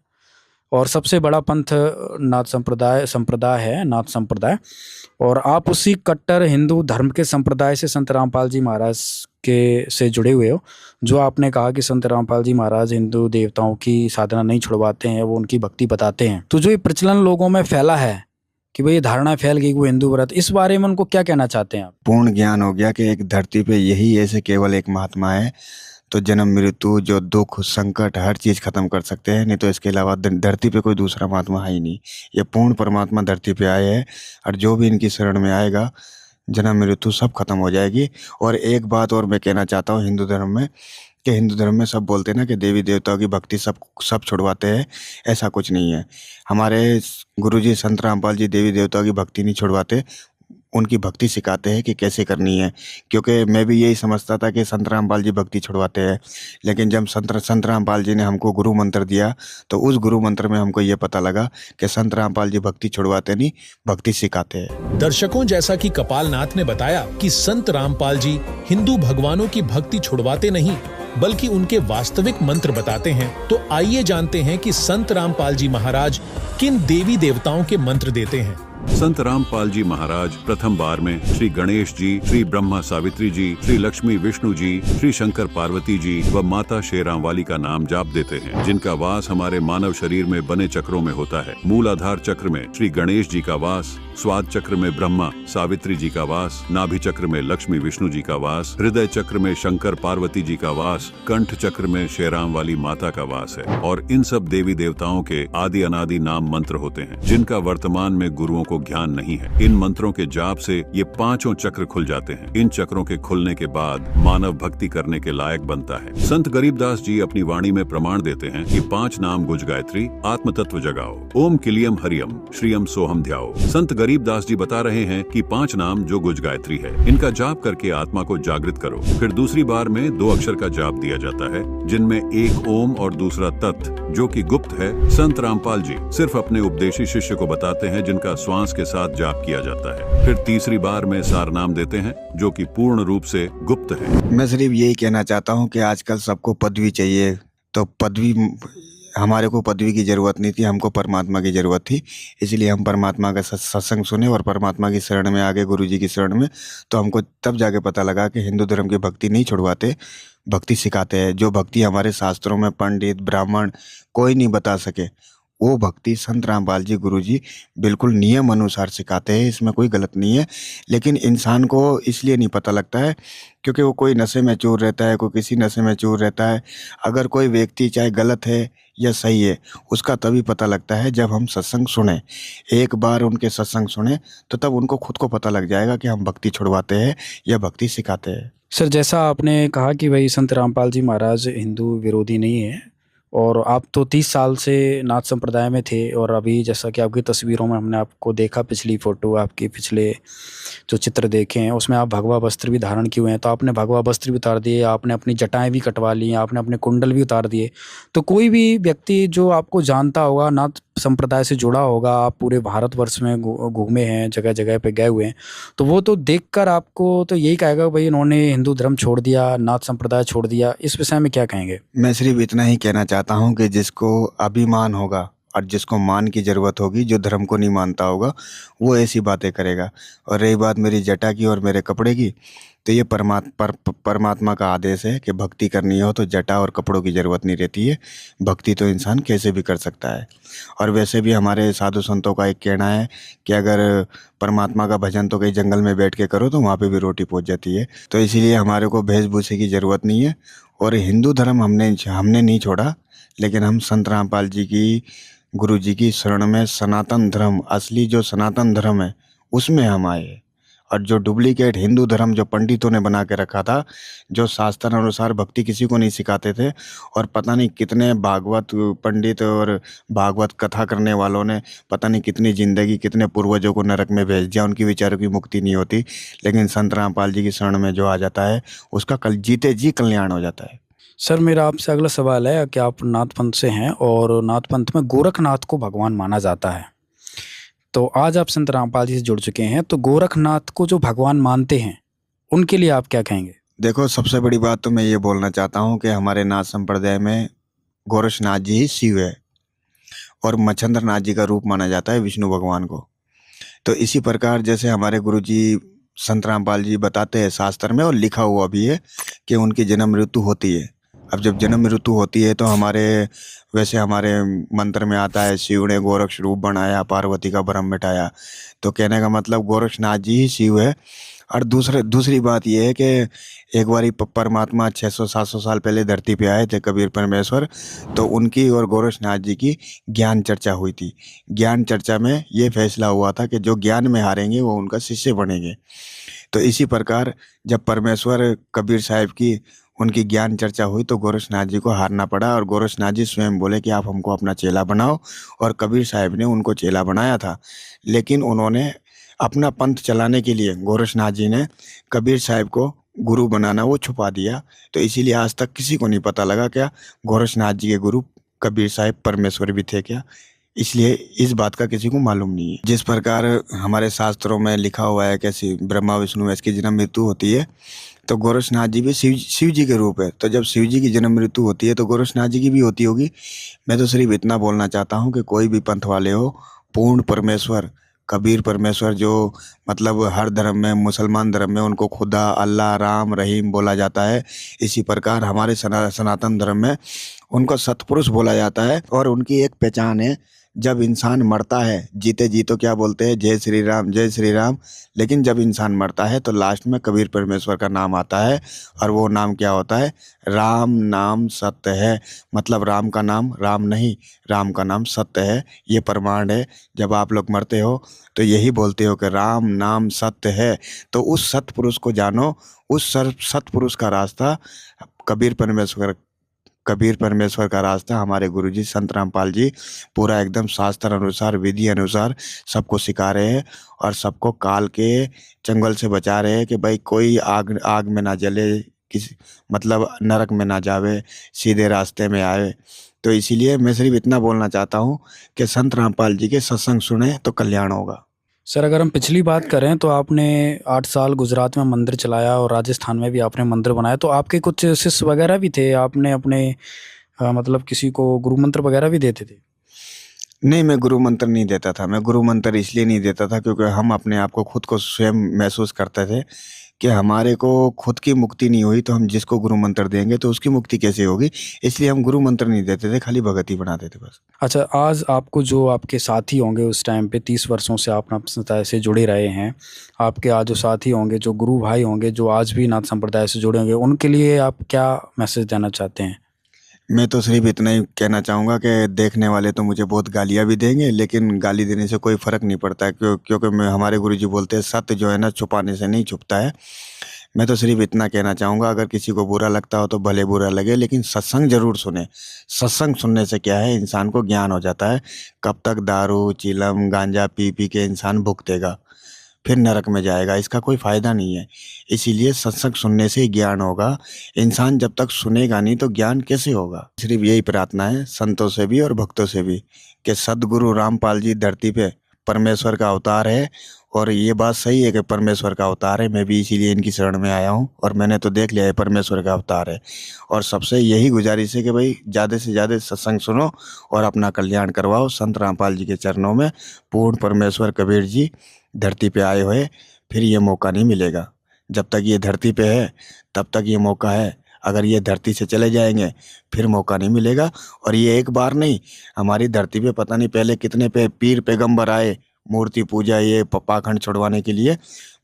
और सबसे बड़ा पंथ नाथ संप्रदाय है, नाथ संप्रदाय। और आप उसी कट्टर हिंदू धर्म के संप्रदाय से संत रामपाल जी महाराज से जुड़े हुए हो। जो आपने कहा कि संत रामपाल जी महाराज हिंदू देवताओं की साधना नहीं छुड़वाते हैं, वो उनकी भक्ति बताते हैं। तो जो ये प्रचलन लोगों में फैला है कि भाई ये धारणा फैल गई वो हिंदू व्रत, इस बारे में उनको क्या कहना चाहते हैं आप? पूर्ण ज्ञान हो गया कि एक धरती पे यही ऐसे केवल एक महात्मा है तो जन्म मृत्यु जो दुख संकट हर चीज़ खत्म कर सकते हैं। नहीं तो इसके अलावा धरती पे कोई दूसरा महात्मा है ही नहीं। ये पूर्ण परमात्मा धरती पे आए हैं और जो भी इनकी शरण में आएगा जन्म मृत्यु सब खत्म हो जाएगी। और एक बात और मैं कहना चाहता हूँ हिंदू धर्म में, कि हिंदू धर्म में सब बोलते हैं ना कि देवी देवताओं की भक्ति सब छुड़वाते हैं। ऐसा कुछ नहीं है। हमारे गुरुजी संत रामपाल जी देवी देवताओं की भक्ति नहीं छुड़वाते, उनकी भक्ति सिखाते हैं कि कैसे करनी है। क्योंकि मैं भी यही समझता था कि संत रामपाल जी भक्ति छुड़वाते हैं, लेकिन जब संत रामपाल जी ने हमको गुरु मंत्र दिया तो उस गुरु मंत्र में हमको ये पता लगा कि संत रामपाल जी भक्ति छुड़वाते नहीं, भक्ति सिखाते हैं। दर्शकों, जैसा कि कपालनाथ ने बताया कि संत रामपाल जी हिंदू भगवानों की भक्ति छुड़वाते नहीं बल्कि उनके वास्तविक मंत्र बताते हैं, तो आइए जानते हैं कि संत रामपाल जी महाराज किन देवी देवताओं के मंत्र देते हैं। संत रामपाल जी महाराज प्रथम बार में श्री गणेश जी, श्री ब्रह्मा सावित्री जी, श्री लक्ष्मी विष्णु जी, श्री शंकर पार्वती जी व माता शेरां वाली का नाम जाप देते हैं, जिनका वास हमारे मानव शरीर में बने चक्रों में होता है। मूलाधार चक्र में श्री गणेश जी का वास, स्वाद चक्र में ब्रह्मा सावित्री जी का वास, नाभि चक्र में लक्ष्मी विष्णु जी का वास, हृदय चक्र में शंकर पार्वती जी का वास, कंठ चक्र में शेरां वाली माता का वास है। और इन सब देवी देवताओं के आदि अनादि नाम मंत्र होते हैं, जिनका वर्तमान में गुरुओं को ज्ञान नहीं है। इन मंत्रों के जाप से ये 5 चक्र खुल जाते हैं। इन चक्रों के खुलने के बाद मानव भक्ति करने के लायक बनता है। संत गरीबदास जी अपनी वाणी में प्रमाण देते हैं कि 5 नाम गुज गायत्री आत्म तत्व जगाओ, ओम किलियम हरियम श्रियम सोहम ध्याओ। संत गरीबदास जी बता रहे हैं कि 5 नाम जो गुज गायत्री है, इनका जाप करके आत्मा को जागृत करो। फिर दूसरी बार में 2 अक्षर का जाप दिया जाता है, जिनमें एक ओम और दूसरा तत्, जो कि गुप्त है। संत रामपाल जी सिर्फ अपने उपदेशी शिष्य को बताते हैं, जिनका स्वामी श्वास के साथ जाप किया जाता है। फिर तीसरी बार में सार नाम देते हैं, जो कि पूर्ण रूप से गुप्त है। मैं सिर्फ यही कहना चाहता हूँ कि आजकल सबको पदवी चाहिए, तो पदवी, हमारे को पदवी की ज़रूरत नहीं थी, हमको परमात्मा की ज़रूरत थी। इसलिए हम परमात्मा का सत्संग सुने और परमात्मा की शरण में आ गए, गुरु जी की शरण में। तो हमको तब जाके पता लगा कि हिंदू धर्म की भक्ति नहीं छुड़वाते, भक्ति सिखाते हैं। जो भक्ति हमारे शास्त्रों में पंडित ब्राह्मण कोई नहीं बता सके, वो भक्ति संत रामपाल जी गुरु जी बिल्कुल नियम अनुसार सिखाते हैं। इसमें कोई गलत नहीं है। लेकिन इंसान को इसलिए नहीं पता लगता है क्योंकि वो कोई नशे में चूर रहता है, कोई किसी नशे में चूर रहता है। अगर कोई व्यक्ति चाहे गलत है या सही है, उसका तभी पता लगता है जब हम सत्संग सुने। एक बार उनके सत्संग सुने तो तब उनको खुद को पता लग जाएगा कि हम भक्ति छुड़वाते हैं या भक्ति सिखाते हैं। सर, जैसा आपने कहा कि भाई संत रामपाल जी महाराज हिंदू विरोधी नहीं है, और आप तो 30 साल से नाथ संप्रदाय में थे, और अभी जैसा कि आपकी तस्वीरों में हमने आपको देखा, पिछली फ़ोटो आपके पिछले जो चित्र देखे हैं उसमें आप भगवा वस्त्र भी धारण किए हुए हैं। तो आपने भगवा वस्त्र भी उतार दिए, आपने अपनी जटाएं भी कटवा ली, आपने अपने कुंडल भी उतार दिए। तो कोई भी व्यक्ति जो आपको जानता होगा, नाथ संप्रदाय से जुड़ा होगा, आप पूरे भारतवर्ष में घूमे हैं, जगह जगह पे गए हुए हैं, तो वो तो देखकर आपको तो यही कहेगा भाई इन्होंने हिंदू धर्म छोड़ दिया, नाथ संप्रदाय छोड़ दिया। इस विषय में क्या कहेंगे? मैं सिर्फ इतना ही कहना चाहता हूँ कि जिसको अभिमान होगा और जिसको मान की ज़रूरत होगी, जो धर्म को नहीं मानता होगा, वो ऐसी बातें करेगा। और रही बात मेरी जटा की और मेरे कपड़े की, तो ये परमात्मा का आदेश है कि भक्ति करनी हो तो जटा और कपड़ों की ज़रूरत नहीं रहती है। भक्ति तो इंसान कैसे भी कर सकता है। और वैसे भी हमारे साधु संतों का एक कहना है कि अगर परमात्मा का भजन तो कहीं जंगल में बैठ के करो तो वहाँ पे भी रोटी पहुँच जाती है। तो इसीलिए हमारे को वेशभूषे की ज़रूरत नहीं है। और हिंदू धर्म हमने नहीं छोड़ा, लेकिन हम संत रामपाल जी की, गुरु जी की शरण में सनातन धर्म, असली जो सनातन धर्म है उसमें हम आए। और जो डुप्लीकेट हिंदू धर्म जो पंडितों ने बना के रखा था, जो शास्त्र अनुसार भक्ति किसी को नहीं सिखाते थे, और पता नहीं कितने भागवत पंडित और भागवत कथा करने वालों ने पता नहीं कितनी ज़िंदगी, कितने पूर्वजों को नरक में भेज दिया, उनकी विचारों की मुक्ति नहीं होती। लेकिन संत रामपाल जी की शरण में जो आ जाता है उसका कल जीते जी कल्याण हो जाता है। सर, मेरा आपसे अगला सवाल है कि आप नाथ पंथ से हैं और नाथ पंथ में गोरखनाथ को भगवान माना जाता है। तो आज आप संत रामपाल जी से जुड़ चुके हैं, तो गोरखनाथ को जो भगवान मानते हैं उनके लिए आप क्या कहेंगे? देखो, सबसे बड़ी बात तो मैं ये बोलना चाहता हूँ कि हमारे नाथ संप्रदाय में गोरक्षनाथ जी ही शिव है और मच्छंद्रनाथ जी का रूप माना जाता है विष्णु भगवान को। तो इसी प्रकार जैसे हमारे गुरु जी संत रामपाल जी बताते हैं शास्त्र में, और लिखा हुआ भी है कि उनकी जन्म मृत्यु होती है। अब जब जन्म मृत्यु होती है तो हमारे मंत्र में आता है, शिव ने गोरक्ष रूप बनाया, पार्वती का भ्रम मिटाया। तो कहने का मतलब गोरक्षनाथ जी ही शिव है। और दूसरी बात यह है कि एक बारी परमात्मा 600-700 साल पहले धरती पे आए थे, कबीर परमेश्वर। तो उनकी और गोरक्षनाथ जी की ज्ञान चर्चा हुई थी। ज्ञान चर्चा में ये फैसला हुआ था कि जो ज्ञान में हारेंगे वो उनका शिष्य बनेंगे। तो इसी प्रकार जब परमेश्वर कबीर साहब की उनकी ज्ञान चर्चा हुई तो गोरक्षनाथ जी को हारना पड़ा, और गोरक्षनाथ जी स्वयं बोले कि आप हमको अपना चेला बनाओ। और कबीर साहब ने उनको चेला बनाया था, लेकिन उन्होंने अपना पंथ चलाने के लिए गोरक्षनाथ जी ने कबीर साहब को गुरु बनाना वो छुपा दिया। तो इसीलिए आज तक किसी को नहीं पता लगा क्या गोरक्षनाथ जी के गुरु कबीर साहब परमेश्वर भी थे क्या। इसलिए इस बात का किसी को मालूम नहीं है। जिस प्रकार हमारे शास्त्रों में लिखा हुआ है कि ब्रह्मा विष्णु महेश की जन्म मृत्यु होती है, तो गोरक्षनाथ जी भी शिव जी के रूप है। तो जब शिव जी की जन्म मृत्यु होती है तो गोरक्षनाथ जी की भी होती होगी। मैं तो सिर्फ इतना बोलना चाहता हूँ कि कोई भी पंथ वाले हो, पूर्ण परमेश्वर कबीर परमेश्वर जो मतलब हर धर्म में, मुसलमान धर्म में उनको खुदा, अल्लाह, राम, रहीम बोला जाता है, इसी प्रकार हमारे सनातन धर्म में उनको सतपुरुष बोला जाता है। और उनकी एक पहचान है, जब इंसान मरता है, जीते जी तो क्या बोलते हैं, जय श्री राम जय श्री राम, लेकिन जब इंसान मरता है तो लास्ट में कबीर परमेश्वर का नाम आता है। और वो नाम क्या होता है, राम नाम सत्य है। मतलब राम का नाम राम नहीं, राम का नाम सत्य है। ये प्रमाण है। जब आप लोग मरते हो तो यही बोलते हो कि राम नाम सत्य है। तो उस सतपुरुष को जानो, उस सतपुरुष का रास्ता कबीर परमेश्वर का रास्ता हमारे गुरुजी संत रामपाल जी पूरा एकदम शास्त्र अनुसार, विधि अनुसार सबको सिखा रहे हैं, और सबको काल के चंगुल से बचा रहे हैं कि भाई कोई आग में ना जले, किसी मतलब नरक में ना जावे, सीधे रास्ते में आए। तो इसीलिए मैं सिर्फ इतना बोलना चाहता हूँ कि संत रामपाल जी के सत्संग सुने तो कल्याण होगा। सर अगर हम पिछली बात करें तो आपने 8 साल गुजरात में मंदिर चलाया और राजस्थान में भी आपने मंदिर बनाया, तो आपके कुछ शिष्य वगैरह भी थे, आपने अपने मतलब किसी को गुरु मंत्र वगैरह भी देते थे? नहीं, मैं गुरु मंत्र नहीं देता था। मैं गुरु मंत्र इसलिए नहीं देता था क्योंकि हम अपने आप को खुद को स्वयं महसूस करते थे कि हमारे को खुद की मुक्ति नहीं हुई तो हम जिसको गुरु मंत्र देंगे तो उसकी मुक्ति कैसे होगी। इसलिए हम गुरु मंत्र नहीं देते थे, खाली भगत ही बनाते थे बस। अच्छा, आज आपको जो आपके साथी होंगे उस टाइम पे 30 वर्षों से आप नाथ संप्रदाय से जुड़े रहे हैं, आपके आज जो साथी होंगे, जो गुरु भाई होंगे, जो आज भी नाथ संप्रदाय से जुड़े होंगे, उनके लिए आप क्या मैसेज देना चाहते हैं? मैं तो सिर्फ इतना ही कहना चाहूँगा कि देखने वाले तो मुझे बहुत गालियाँ भी देंगे, लेकिन गाली देने से कोई फ़र्क नहीं पड़ता है क्योंकि मैं हमारे गुरुजी बोलते हैं सत्य जो है ना छुपाने से नहीं छुपता है। मैं तो सिर्फ इतना कहना चाहूँगा, अगर किसी को बुरा लगता हो तो भले बुरा लगे, लेकिन सत्संग ज़रूर सुने। सत्संग सुनने से क्या है, इंसान को ज्ञान हो जाता है। कब तक दारू, चिलम, गांजा पी पी के इंसान भुगतेगा, फिर नरक में जाएगा, इसका कोई फ़ायदा नहीं है। इसीलिए सत्संग सुनने से ही ज्ञान होगा। इंसान जब तक सुनेगा नहीं तो ज्ञान कैसे होगा। सिर्फ यही प्रार्थना है संतों से भी और भक्तों से भी कि सद्गुरु रामपाल जी धरती पे परमेश्वर का अवतार है, और ये बात सही है कि परमेश्वर का अवतार है। मैं भी इसीलिए इनकी शरण में आया हूँ और मैंने तो देख लिया है परमेश्वर का अवतार है। और सबसे यही गुजारिश है कि भाई ज़्यादा से ज़्यादा सत्संग सुनो और अपना कल्याण करवाओ संत रामपाल जी के चरणों में। पूर्ण परमेश्वर कबीर जी धरती पे आए हुए, फिर ये मौका नहीं मिलेगा। जब तक ये धरती पे है तब तक ये मौका है। अगर ये धरती से चले जाएंगे फिर मौका नहीं मिलेगा। और ये एक बार नहीं, हमारी धरती पे पता नहीं पहले कितने पीर पैगंबर आए, मूर्ति पूजा ये पाखंड छुड़वाने के लिए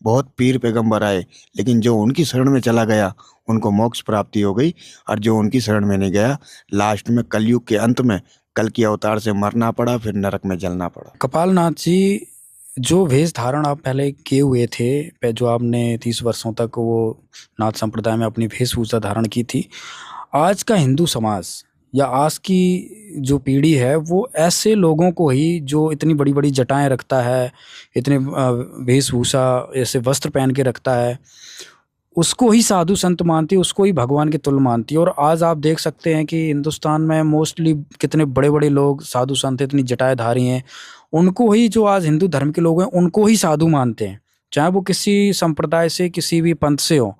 बहुत पीर पैगंबर आए, लेकिन जो उनकी शरण में चला गया उनको मोक्ष प्राप्ति हो गई, और जो उनकी शरण में नहीं गया लास्ट में कलयुग के अंत में कल की अवतार से मरना पड़ा, फिर नरक में जलना पड़ा। कपालनाथ जी, जो वेश धारण आप पहले किए हुए थे, जो आपने 30 वर्षों तक वो नाथ संप्रदाय में अपनी वेशभूषा धारण की थी, आज का हिंदू समाज या आज की जो पीढ़ी है वो ऐसे लोगों को ही, जो इतनी बड़ी बड़ी जटाएं रखता है, इतने वेशभूषा ऐसे वस्त्र पहन के रखता है, उसको ही साधु संत मानती है, उसको ही भगवान के तुल्य मानती है। और आज आप देख सकते हैं कि हिंदुस्तान में मोस्टली कितने बड़े बड़े लोग साधु संत इतनी जटाएधारी हैं, उनको ही, जो आज हिंदू धर्म के लोग हैं उनको ही साधु मानते हैं, चाहे वो किसी संप्रदाय से, किसी भी पंथ से हो।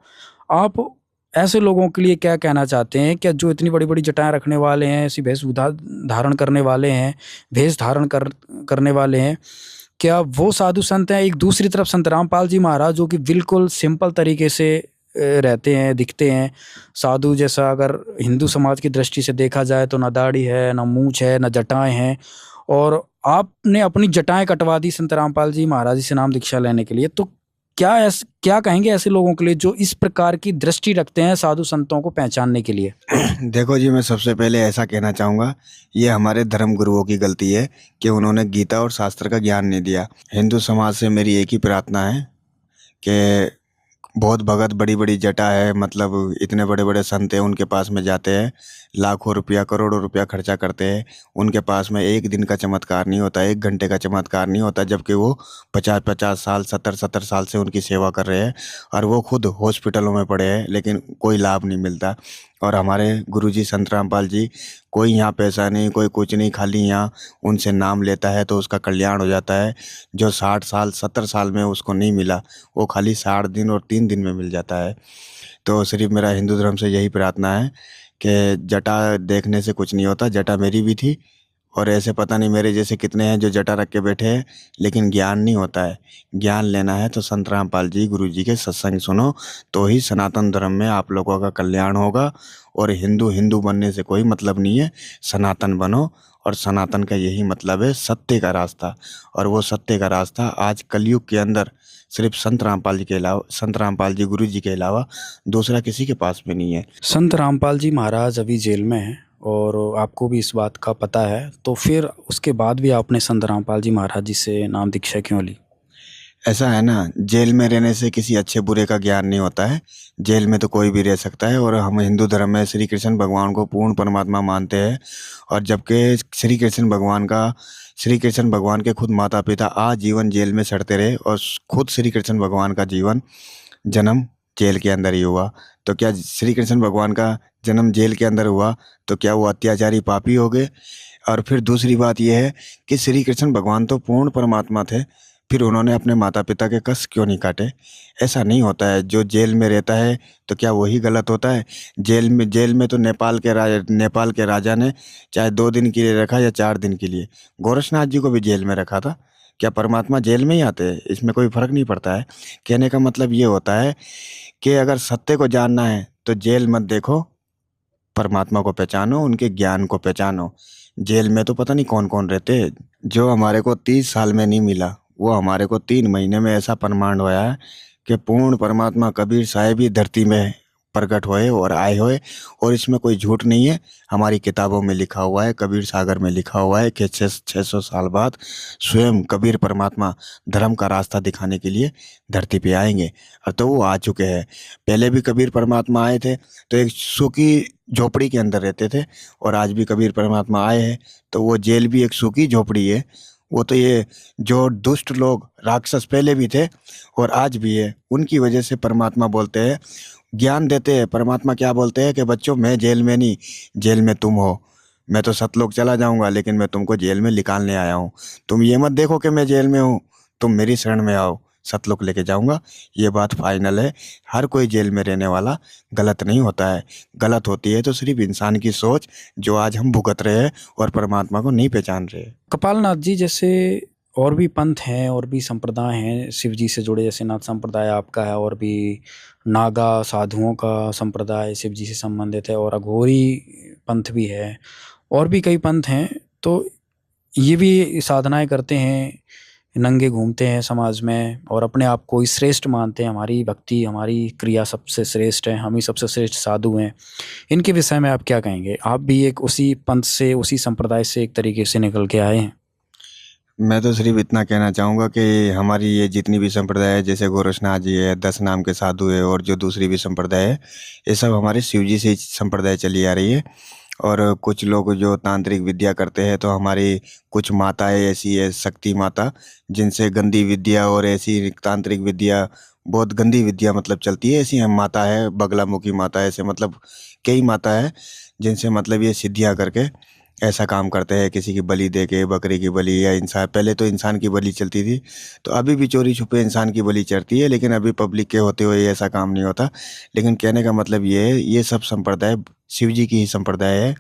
आप ऐसे लोगों के लिए क्या कहना चाहते हैं? क्या जो इतनी बड़ी बड़ी जटाएं रखने वाले हैं, ऐसी वेशभूषा धारण करने वाले हैं, वेश धारण करने वाले हैं, क्या वो साधु संत हैं? एक दूसरी तरफ संत रामपाल जी महाराज जो कि बिल्कुल सिंपल तरीके से रहते हैं, दिखते हैं साधु जैसा। अगर हिंदू समाज की दृष्टि से देखा जाए तो ना दाढ़ी है, ना मूंछ है, ना जटाएं हैं, और आपने अपनी जटाएं कटवा दी संत रामपाल जी महाराज जी से नाम दीक्षा लेने के लिए। तो क्या कहेंगे ऐसे लोगों के लिए जो इस प्रकार की दृष्टि रखते हैं साधु संतों को पहचानने के लिए? देखो जी, मैं सबसे पहले ऐसा कहना चाहूँगा, ये हमारे धर्म गुरुओं की गलती है कि उन्होंने गीता और शास्त्र का ज्ञान नहीं दिया। हिंदू समाज से मेरी एक ही प्रार्थना है कि बहुत भगत बड़ी बड़ी जटा है, मतलब इतने बड़े बड़े संत हैं, उनके पास में जाते हैं, लाखों रुपया करोड़ों रुपया खर्चा करते हैं, उनके पास में एक दिन का चमत्कार नहीं होता, 1 घंटे का चमत्कार नहीं होता, जबकि वो 50-50 साल 70-70 साल से उनकी सेवा कर रहे हैं, और वो खुद हॉस्पिटलों में पड़े हैं, लेकिन कोई लाभ नहीं मिलता। और हमारे गुरुजी संत रामपाल जी, कोई यहाँ पैसा नहीं, कोई कुछ नहीं, खाली यहाँ उनसे नाम लेता है तो उसका कल्याण हो जाता है। जो 60 साल 70 साल में उसको नहीं मिला, वो खाली 60 दिन और 3 दिन में मिल जाता है। तो सिर्फ मेरा हिंदू धर्म से यही प्रार्थना है कि जटा देखने से कुछ नहीं होता। जटा मेरी भी थी, और ऐसे पता नहीं मेरे जैसे कितने हैं जो जटा रख के बैठे हैं, लेकिन ज्ञान नहीं होता है। ज्ञान लेना है तो संत रामपाल जी गुरु जी के सत्संग सुनो, तो ही सनातन धर्म में आप लोगों का कल्याण होगा। और हिंदू बनने से कोई मतलब नहीं है, सनातन बनो, और सनातन का यही मतलब है सत्य का रास्ता। और वो सत्य का रास्ता आज कलयुग के अंदर सिर्फ संत रामपाल जी के अलावा, संत रामपाल जी गुरु जी के अलावा दूसरा किसी के पास में नहीं है। संत रामपाल जी महाराज अभी जेल में हैं और आपको भी इस बात का पता है, तो फिर उसके बाद भी आपने संत रामपाल जी महाराज जी से नाम दीक्षा क्यों ली? ऐसा है ना, जेल में रहने से किसी अच्छे बुरे का ज्ञान नहीं होता है। जेल में तो कोई भी रह सकता है, और हम हिंदू धर्म में श्री कृष्ण भगवान को पूर्ण परमात्मा मानते हैं। और जबकि श्री कृष्ण भगवान के खुद माता पिता आजीवन जेल में सड़ते रहे, और खुद श्री कृष्ण भगवान का जन्म जेल के अंदर ही हुआ। तो क्या श्री कृष्ण भगवान का जन्म जेल के अंदर हुआ तो क्या वो अत्याचारी पापी हो गए? और फिर दूसरी बात यह है कि श्री कृष्ण भगवान तो पूर्ण परमात्मा थे, फिर उन्होंने अपने माता पिता के कष्ट क्यों नहीं काटे? ऐसा नहीं होता है। जो जेल में रहता है तो क्या वही गलत होता है? जेल में तो नेपाल के राजा ने चाहे 2 दिन के लिए रखा या 4 दिन के लिए, गोरक्षनाथ जी को भी जेल में रखा था। क्या परमात्मा जेल में ही आते हैं? इसमें कोई फ़र्क नहीं पड़ता है। कहने का मतलब ये होता है कि अगर सत्य को जानना है तो जेल मत देखो, परमात्मा को पहचानो, उनके ज्ञान को पहचानो। जेल में तो पता नहीं कौन-कौन रहते हैं। जो हमारे को 30 साल में नहीं मिला, वो हमारे को 3 महीने में ऐसा प्रमाण होया है कि पूर्ण परमात्मा कबीर साहब ही धरती में प्रकट हुए और आए हुए, और इसमें कोई झूठ नहीं है। हमारी किताबों में लिखा हुआ है, कबीर सागर में लिखा हुआ है कि 600 साल बाद स्वयं कबीर परमात्मा धर्म का रास्ता दिखाने के लिए धरती पे आएंगे, और तो वो आ चुके हैं। पहले भी कबीर परमात्मा आए थे तो एक सूखी झोपड़ी के अंदर रहते थे, और आज भी कबीर परमात्मा आए हैं तो वो जेल भी एक सूखी झोपड़ी है। वो तो ये जो दुष्ट लोग राक्षस पहले भी थे और आज भी है, उनकी वजह से परमात्मा बोलते हैं, ज्ञान देते हैं। परमात्मा क्या बोलते हैं कि बच्चों, मैं जेल में नहीं, जेल में तुम हो। मैं तो सतलोक चला जाऊंगा, लेकिन मैं तुमको जेल में निकालने आया हूँ। तुम ये मत देखो कि मैं जेल में हूँ, तुम मेरी शरण में आओ, सतलोक लेके जाऊंगा। ये बात फाइनल है। हर कोई जेल में रहने वाला गलत नहीं होता है। गलत होती है तो सिर्फ इंसान की सोच, जो आज हम भुगत रहे हैं और परमात्मा को नहीं पहचान रहे। कपालनाथ जी, जैसे और भी पंथ हैं और भी संप्रदाय हैं शिव जी से जुड़े, जैसे नाथ संप्रदाय आपका है, और भी नागा साधुओं का संप्रदाय शिव जी से संबंधित है, और अघोरी पंथ भी है, और भी कई पंथ हैं। तो ये भी साधनाएं करते हैं, नंगे घूमते हैं समाज में और अपने आप को ही श्रेष्ठ मानते हैं। हमारी भक्ति, हमारी क्रिया सबसे श्रेष्ठ है, हम ही सबसे श्रेष्ठ साधु हैं। इनके विषय में आप क्या कहेंगे? आप भी एक उसी पंथ से, उसी संप्रदाय से एक तरीके से निकल के आए हैं। मैं तो सिर्फ इतना कहना चाहूँगा कि हमारी ये जितनी भी संप्रदाय है, जैसे गोरक्षनाथ जी है, 10 नाम के साधु है, और जो दूसरी भी संप्रदाय है, ये सब हमारे शिव जी से ही संप्रदाय चली आ रही है। और कुछ लोग जो तांत्रिक विद्या करते हैं, तो हमारी कुछ माताएं ऐसी है, शक्ति माता, जिनसे गंदी विद्या और ऐसी तांत्रिक विद्या, बहुत गंदी विद्या मतलब चलती है। ऐसी हम माता है, बगलामुखी माता, ऐसे मतलब कई माता है जिनसे मतलब ये सिद्धियाँ करके ऐसा काम करते हैं। किसी की बलि दे के, बकरी की बलि, या इंसान, पहले तो इंसान की बलि चलती थी, तो अभी भी चोरी छुपे इंसान की बलि चढ़ती है, लेकिन अभी पब्लिक के होते हुए ऐसा काम नहीं होता। लेकिन कहने का मतलब ये है, ये सब संप्रदाय शिव जी की ही संप्रदाय है।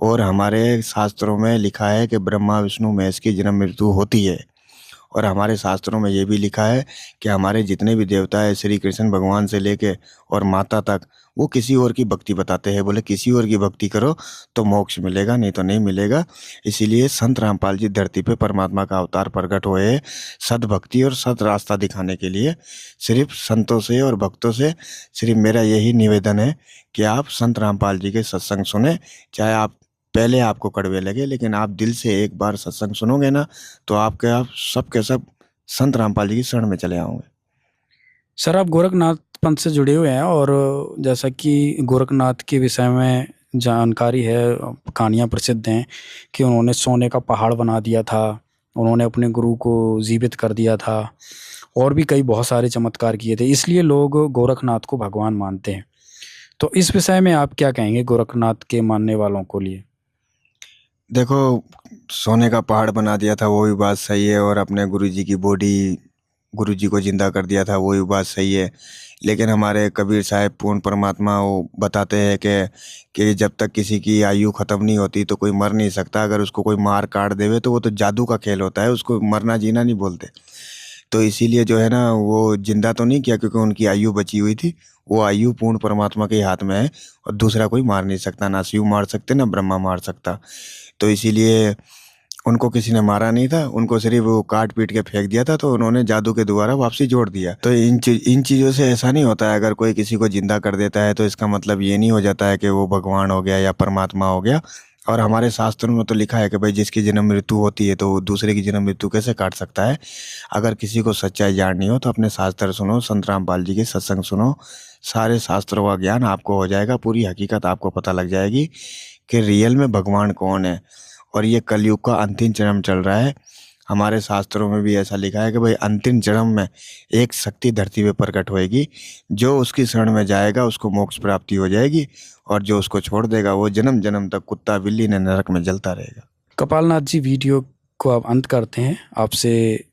और हमारे शास्त्रों में लिखा है कि ब्रह्मा विष्णु महेश की जन्म मृत्यु होती है। और हमारे शास्त्रों में ये भी लिखा है कि हमारे जितने भी देवता है, श्री कृष्ण भगवान से लेके और माता तक, वो किसी और की भक्ति बताते हैं। बोले किसी और की भक्ति करो तो मोक्ष मिलेगा, नहीं तो नहीं मिलेगा। इसीलिए संत रामपाल जी धरती पे परमात्मा का अवतार प्रकट हुए, सद्भक्ति और सत रास्ता दिखाने के लिए। सिर्फ संतों से और भक्तों से सिर्फ मेरा यही निवेदन है कि आप संत रामपाल जी के सत्संग सुने, चाहे आप पहले आपको कड़वे लगे, लेकिन आप दिल से एक बार सत्संग सुनोगे ना, तो आप सब के सब संत रामपाल जी की शरण में चले आओगे। सर, आप गोरखनाथ पंथ से जुड़े हुए हैं, और जैसा कि गोरखनाथ के विषय में जानकारी है, कहानियाँ प्रसिद्ध हैं कि उन्होंने सोने का पहाड़ बना दिया था, उन्होंने अपने गुरु को जीवित कर दिया था, और भी कई बहुत सारे चमत्कार किए थे, इसलिए लोग गोरखनाथ को भगवान मानते हैं। तो इस विषय में आप क्या कहेंगे गोरखनाथ के मानने वालों को लिए? देखो, सोने का पहाड़ बना दिया था, वो भी बात सही है, और अपने गुरुजी की बॉडी, गुरुजी को जिंदा कर दिया था, वो भी बात सही है। लेकिन हमारे कबीर साहब पूर्ण परमात्मा वो बताते हैं कि जब तक किसी की आयु ख़त्म नहीं होती तो कोई मर नहीं सकता। अगर उसको कोई मार काट देवे तो वो तो जादू का खेल होता है, उसको मरना जीना नहीं बोलते। तो इसीलिए जो है ना, वो जिंदा तो नहीं किया क्योंकि उनकी आयु बची हुई थी। वो आयु पूर्ण परमात्मा के हाथ में है, और दूसरा कोई मार नहीं सकता, ना शिव मार सकते ना ब्रह्मा मार सकता। तो इसीलिए उनको किसी ने मारा नहीं था, उनको सिर्फ वो काट पीट के फेंक दिया था, तो उन्होंने जादू के द्वारा वापसी जोड़ दिया। तो इन चीज़ों से ऐसा नहीं होता है। अगर कोई किसी को जिंदा कर देता है तो इसका मतलब ये नहीं हो जाता है कि वो भगवान हो गया या परमात्मा हो गया। और हमारे शास्त्रों में तो लिखा है कि भाई जिसकी जन्म मृत्यु होती है तो वो दूसरे की जन्म मृत्यु कैसे काट सकता है। अगर किसी को सच्चाई जाननी हो तो अपने शास्त्र सुनो, संत रामपाल जी के सत्संग सुनो, सारे शास्त्रों का ज्ञान आपको हो जाएगा, पूरी हकीकत आपको पता लग जाएगी कि रियल में भगवान कौन है। और ये कलयुग का अंतिम चरण चल रहा है। हमारे शास्त्रों में भी ऐसा लिखा है कि भाई अंतिम जन्म में एक शक्ति धरती पे प्रकट होएगी, जो उसकी शरण में जाएगा उसको मोक्ष प्राप्ति हो जाएगी, और जो उसको छोड़ देगा वो जन्म जन्म तक कुत्ता बिल्ली ने नरक में जलता रहेगा। कपालनाथ जी, वीडियो को आप अंत करते हैं। आपसे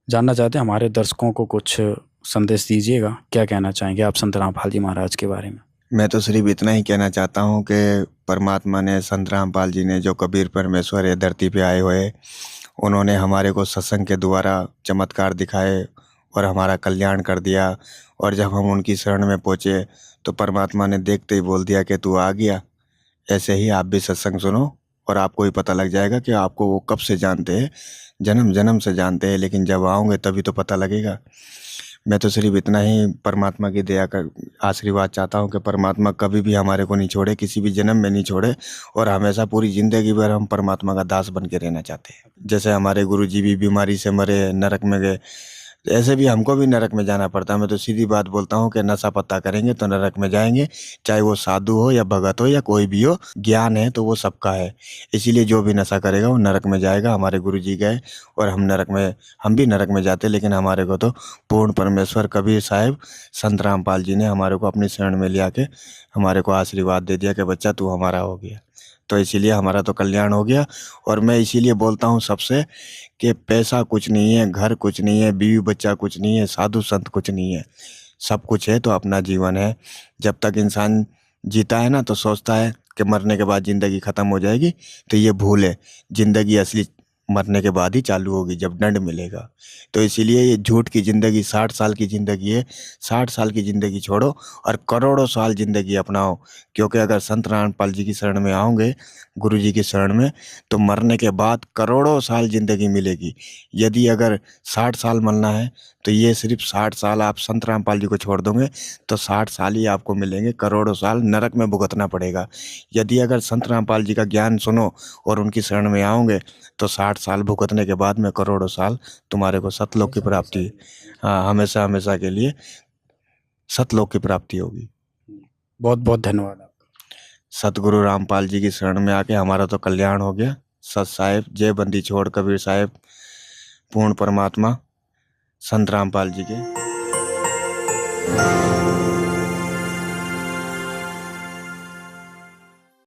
जानना चाहते हैं, हमारे दर्शकों को कुछ संदेश दीजिएगा। क्या कहना चाहेंगे आप संत रामपाल जी महाराज के बारे में? मैं तो सिर्फ इतना ही कहना चाहता हूँ कि परमात्मा ने, संत रामपाल जी ने, जो कबीर परमेश्वर है धरती पे आए हुए, उन्होंने हमारे को सत्संग के द्वारा चमत्कार दिखाए और हमारा कल्याण कर दिया। और जब हम उनकी शरण में पहुँचे तो परमात्मा ने देखते ही बोल दिया कि तू आ गया। ऐसे ही आप भी सत्संग सुनो और आपको ही पता लग जाएगा कि आपको वो कब से जानते हैं, जन्म जन्म से जानते हैं, लेकिन जब आओगे तभी तो पता लगेगा। मैं तो सिर्फ इतना ही परमात्मा की दया का आशीर्वाद चाहता हूँ कि परमात्मा कभी भी हमारे को नहीं छोड़े, किसी भी जन्म में नहीं छोड़े, और हमेशा पूरी ज़िंदगी भर हम परमात्मा का दास बन के रहना चाहते हैं। जैसे हमारे गुरुजी भी बीमारी से मरे, नरक में गए, ऐसे भी हमको भी नरक में जाना पड़ता है। मैं तो सीधी बात बोलता हूँ कि नशा पत्ता करेंगे तो नरक में जाएंगे, चाहे वो साधु हो या भगत हो या कोई भी हो। ज्ञान है तो वो सबका है, इसीलिए जो भी नशा करेगा वो नरक में जाएगा। हमारे गुरुजी गए और हम भी नरक में जाते, लेकिन हमारे को तो पूर्ण परमेश्वर कबीर साहिब, संत रामपाल जी ने हमारे को अपनी शरण में लिया के हमारे को आशीर्वाद दे दिया कि बच्चा तू हमारा हो गया। तो इसीलिए हमारा तो कल्याण हो गया। और मैं इसीलिए बोलता हूँ सबसे कि पैसा कुछ नहीं है, घर कुछ नहीं है, बीवी बच्चा कुछ नहीं है, साधु संत कुछ नहीं है। सब कुछ है तो अपना जीवन है। जब तक इंसान जीता है ना तो सोचता है कि मरने के बाद ज़िंदगी ख़त्म हो जाएगी, तो ये भूल है। ज़िंदगी असली मरने के बाद ही चालू होगी, जब दंड मिलेगा। तो इसीलिए ये झूठ की ज़िंदगी 60 साल की ज़िंदगी है। 60 साल की ज़िंदगी छोड़ो और करोड़ों साल ज़िंदगी अपनाओ, क्योंकि अगर संत रामपाल जी की शरण में आओगे, गुरु जी की शरण में, तो मरने के बाद करोड़ों साल ज़िंदगी मिलेगी। यदि अगर 60 साल मरना है तो ये सिर्फ 60 साल आप संत रामपाल जी को छोड़ दोगे तो 60 साल ही आपको मिलेंगे, करोड़ों साल नरक में भुगतना पड़ेगा। यदि अगर संत रामपाल जी का ज्ञान सुनो और उनकी शरण में आओगे तो 60 साल भुगतने के बाद में करोड़ों साल तुम्हारे को सतलोक की प्राप्ति, हाँ, हमेशा हमेशा के लिए सतलोक की प्राप्ति होगी। बहुत बहुत धन्यवाद आपका। सतगुरु रामपाल जी की शरण में आके हमारा तो कल्याण हो गया। सत साहिब, जय बंदी छोड़ कबीर साहिब, पूर्ण परमात्मा संत रामपाल जी के।